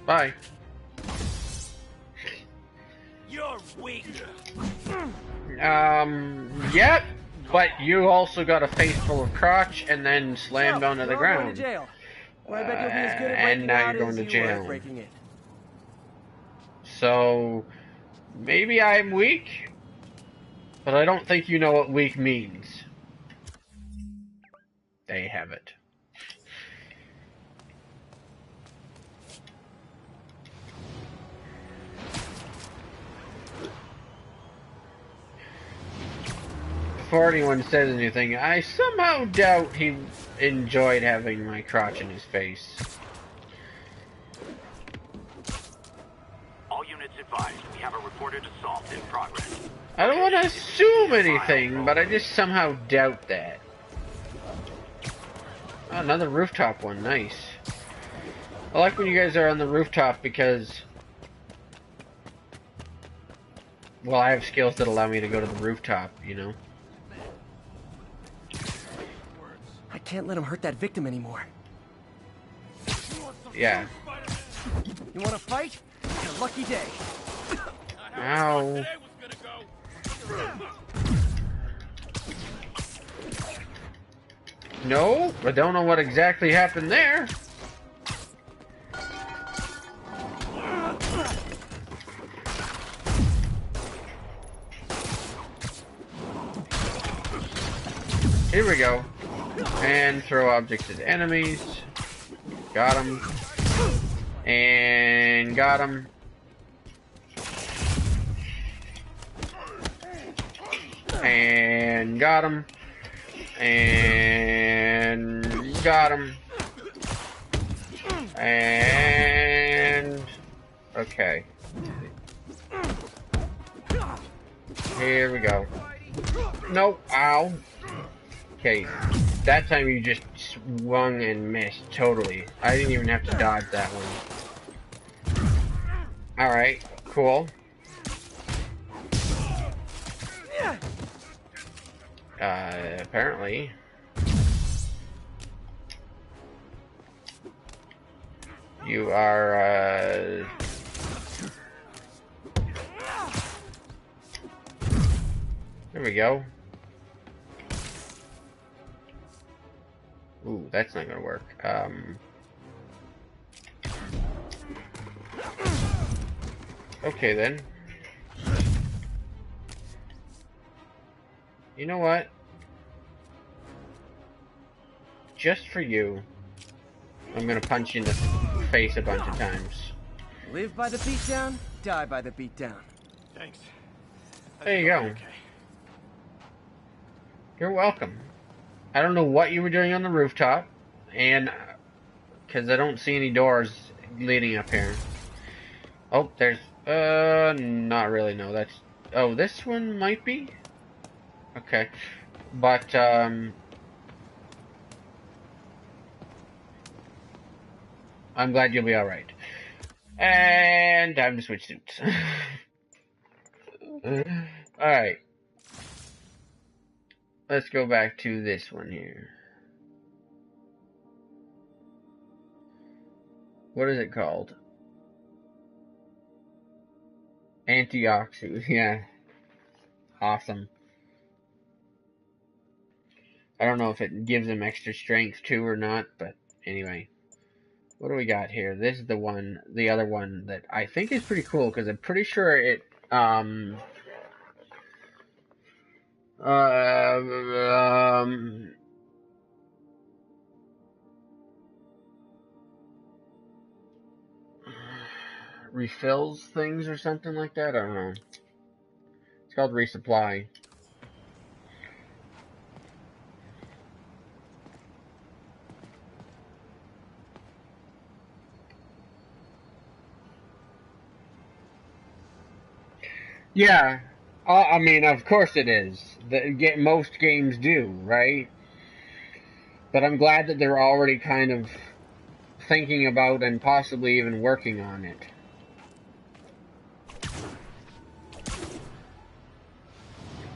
Bye. You're weak. Yep. But you also got a face full of crotch and then slammed onto the ground. Going to jail. Well, I bet you'll be as good at And breaking now out you're going as to you were at jail. breaking it. So, maybe I'm weak, but I don't think you know what weak means. There you have it. Before anyone says anything, I somehow doubt he enjoyed having my crotch in his face. All units advised, we have a reported assault in progress. I don't want to assume anything, but I just somehow doubt that. Oh, another rooftop one, nice. I like when you guys are on the rooftop because... Well, I have skills that allow me to go to the rooftop, you know? I can't let him hurt that victim anymore. Yeah. You want to fight? It's a lucky day. Ow. No, I don't know what exactly happened there. Here we go. And throw objects at enemies. Got him. And got him. And got him. And got him. And... Okay. Here we go. Nope. Ow. Okay. That time you just swung and missed. Totally. I didn't even have to dodge that one. Alright. Cool. Apparently. You are, There we go. Ooh, that's not gonna work. Okay then. You know what? Just for you, I'm gonna punch you in the face a bunch of times. Live by the beatdown, die by the beatdown. Thanks. There you go. Okay. You're welcome. I don't know what you were doing on the rooftop, and because I don't see any doors leading up here. Oh, there's not really. No, that's this one might be. Okay, but I'm glad you'll be all right. And time to switch suits. All right. Let's go back to this one here. What is it called? Antioxidant. Yeah. Awesome. I don't know if it gives him extra strength too or not, but anyway. What do we got here? This is the other one that I think is pretty cool because I'm pretty sure it refills things or something like that. I don't know. It's called resupply. Yeah, I mean, of course it is. Most games do, right? But I'm glad that they're already kind of thinking about and possibly even working on it.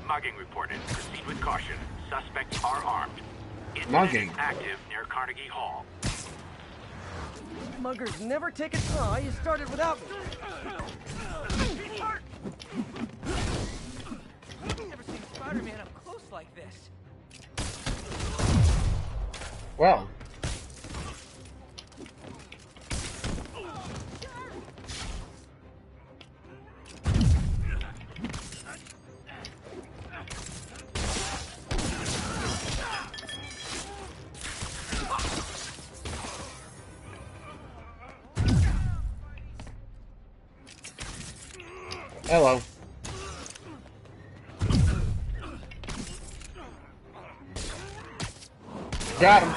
Mugging reported. Proceed with caution. Suspects are armed. Mugging? Active near Carnegie Hall. Muggers never take a try. You started without me. Never seen Spider-Man up close like this. Well. Hello. Got him.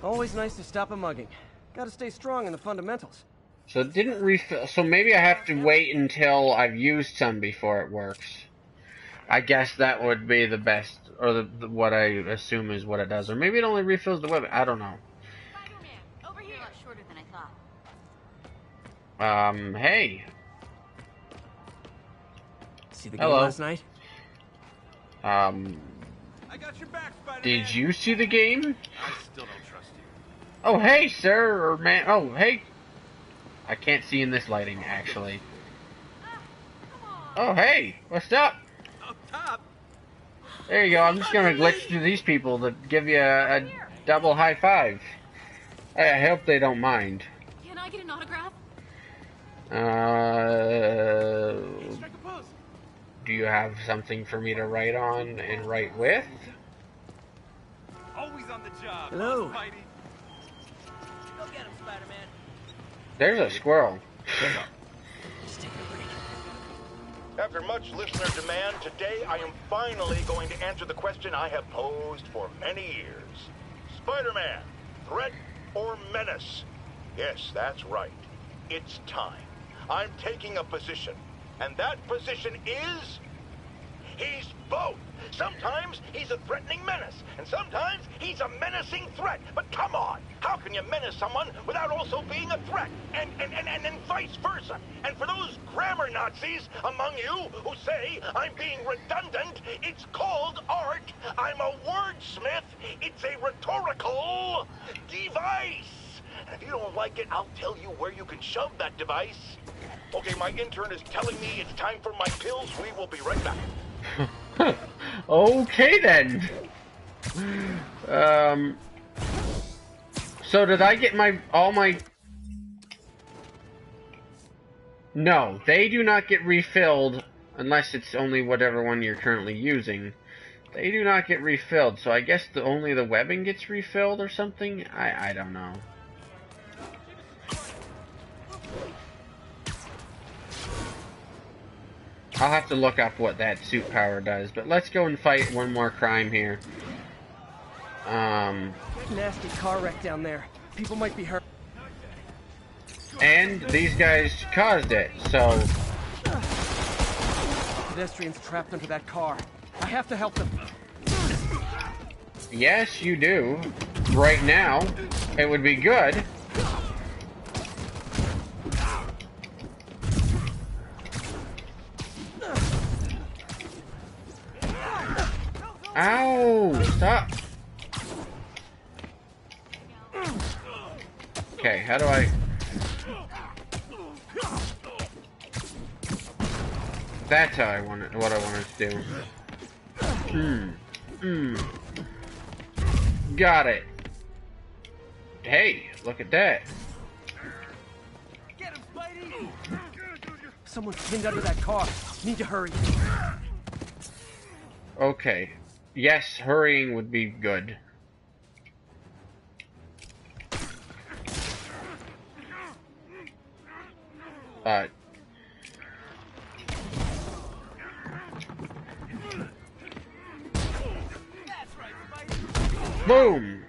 Always nice to stop a mugging. Gotta stay strong in the fundamentals. So it didn't refill. So maybe I have to wait until I've used some before it works. I guess that would be the best, or what I assume is what it does. Or maybe it only refills the weapon. I don't know. Spider-Man, over here. A lot shorter than I thought. Hey. See the game last night? I got your back, Spider-Man. Did you see the game? I still don't trust you. Oh, hey, sir, or man. Oh, hey. I can't see in this lighting, actually. Oh, hey, what's up? Up top. There you go. I'm just gonna glitch through these people to give you a double high five. I hope they don't mind. Can I get an autograph? Do you have something for me to write on and write with? Always on the job. Hello. Go get him, Spider-Man. There's a squirrel. After much listener demand, today I am finally going to answer the question I have posed for many years. Spider-Man, threat or menace? Yes, that's right. It's time. I'm taking a position. And that position is... he's both. Sometimes he's a threatening menace, and sometimes he's a menacing threat. But come on, how can you menace someone without also being a threat? And vice versa. And for those grammar Nazis among you who say I'm being redundant, it's called art. I'm a wordsmith. It's a rhetorical device. And if you don't like it, I'll tell you where you can shove that device. Okay, my intern is telling me it's time for my pills. We will be right back. Okay then. So did I get all my... No, they do not get refilled unless it's only whatever one you're currently using. They do not get refilled, so I guess only the webbing gets refilled or something? I don't know. I'll have to look up what that suit power does, but let's go and fight one more crime here. Nasty car wreck down there. People might be hurt. And these guys caused it, so... Pedestrians trapped under that car. I have to help them. Yes, you do. Right now, it would be good. Ow! Stop! Okay, how do I... That's how I want it, what I wanted to do. Got it. Hey, look at that. Get him, Spidey! Someone's pinned under that car. Need to hurry. Okay. Yes, hurrying would be good. Boom!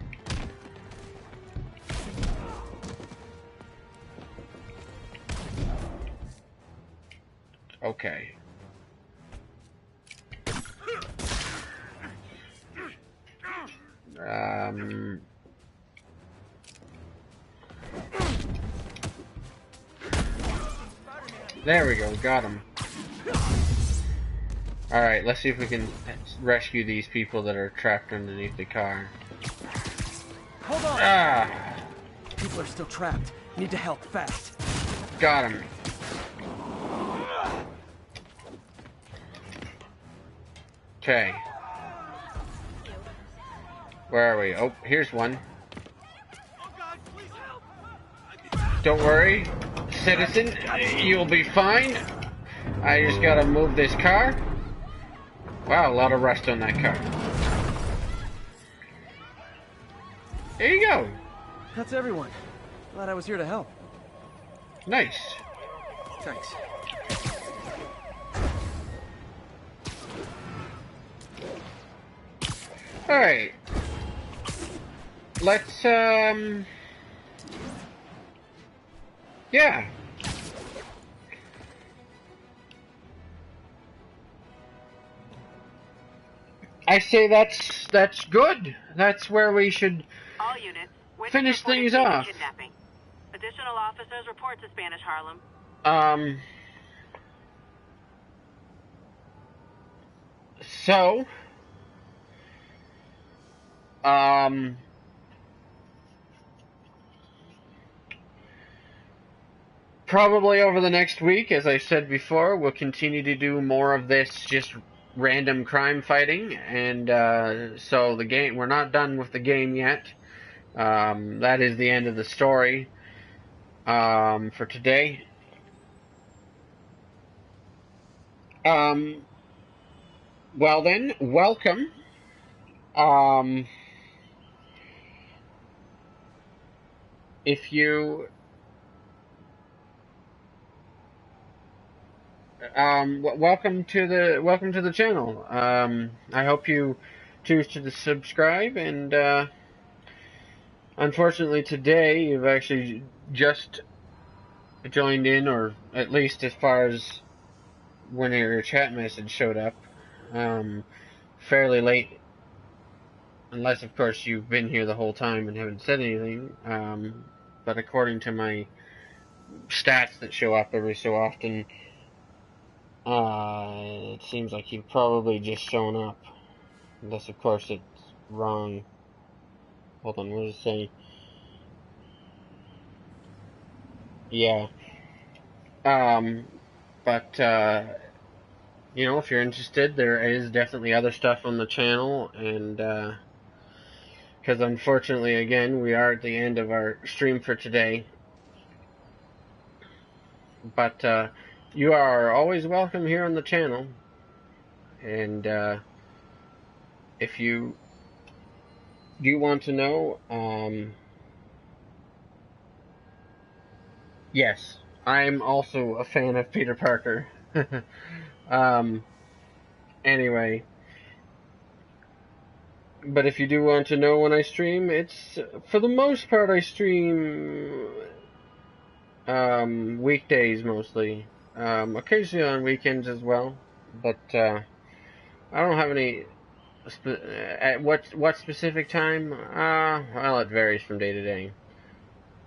Okay. There we go, got him. Alright, let's see if we can rescue these people that are trapped underneath the car. Hold on! Ah! People are still trapped. Need to help fast. Got him. Okay. Where are we? Oh, here's one. Don't worry, citizen, you'll be fine. I just gotta move this car. Wow, a lot of rust on that car. There you go. That's everyone. Glad I was here to help. Nice. Thanks. Alright. Let's, yeah. I say that's good. That's where we should All units, finish things off. Kidnapping. Additional officers report to Spanish Harlem. So, probably over the next week, as I said before, we'll continue to do more of this just random crime fighting, and so the game, we're not done with the game yet. That is the end of the story for today. Well then, welcome. If you welcome to the channel. I hope you choose to subscribe, and unfortunately today you've actually just joined in, or at least as far as when your chat message showed up, fairly late, unless of course you've been here the whole time and haven't said anything, but according to my stats that show up every so often, it seems like you've probably just shown up, unless of course it's wrong. Hold on, what does it say? Yeah. But you know, if you're interested, there is definitely other stuff on the channel, and because unfortunately, again, we are at the end of our stream for today. But you are always welcome here on the channel, and if you do want to know, yes, I'm also a fan of Peter Parker. Anyway. But if you do want to know when I stream, it's, for the most part, I stream weekdays mostly. Occasionally on weekends as well. But I don't have any at what specific time. Well, it varies from day to day.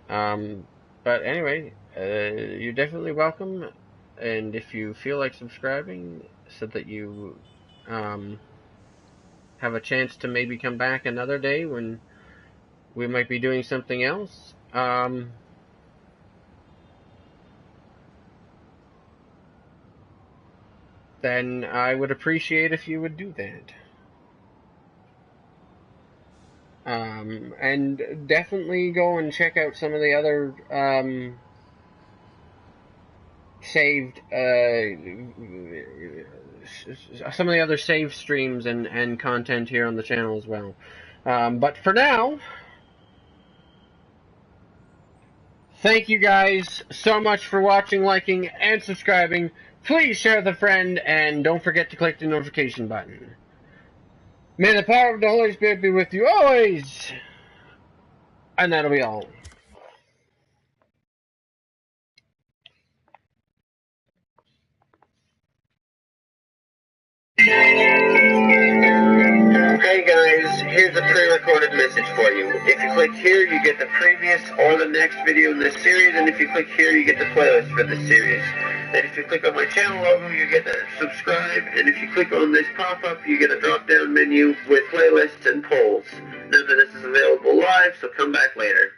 But anyway, you're definitely welcome. And if you feel like subscribing, so that you have a chance to maybe come back another day when we might be doing something else, then I would appreciate if you would do that. And definitely go and check out some of the other saved some of the other saved streams and content here on the channel as well. But for now, thank you guys so much for watching, liking, and subscribing. Please share with a friend, and don't forget to click the notification button. May the power of the Holy Spirit be with you always. And that'll be all. Hey guys, here's a pre-recorded message for you. If you click here, you get the previous or the next video in this series, and if you click here, you get the playlist for this series. And if you click on my channel logo, you get to subscribe, and if you click on this pop-up, you get a drop-down menu with playlists and polls. None of this is available live, so come back later.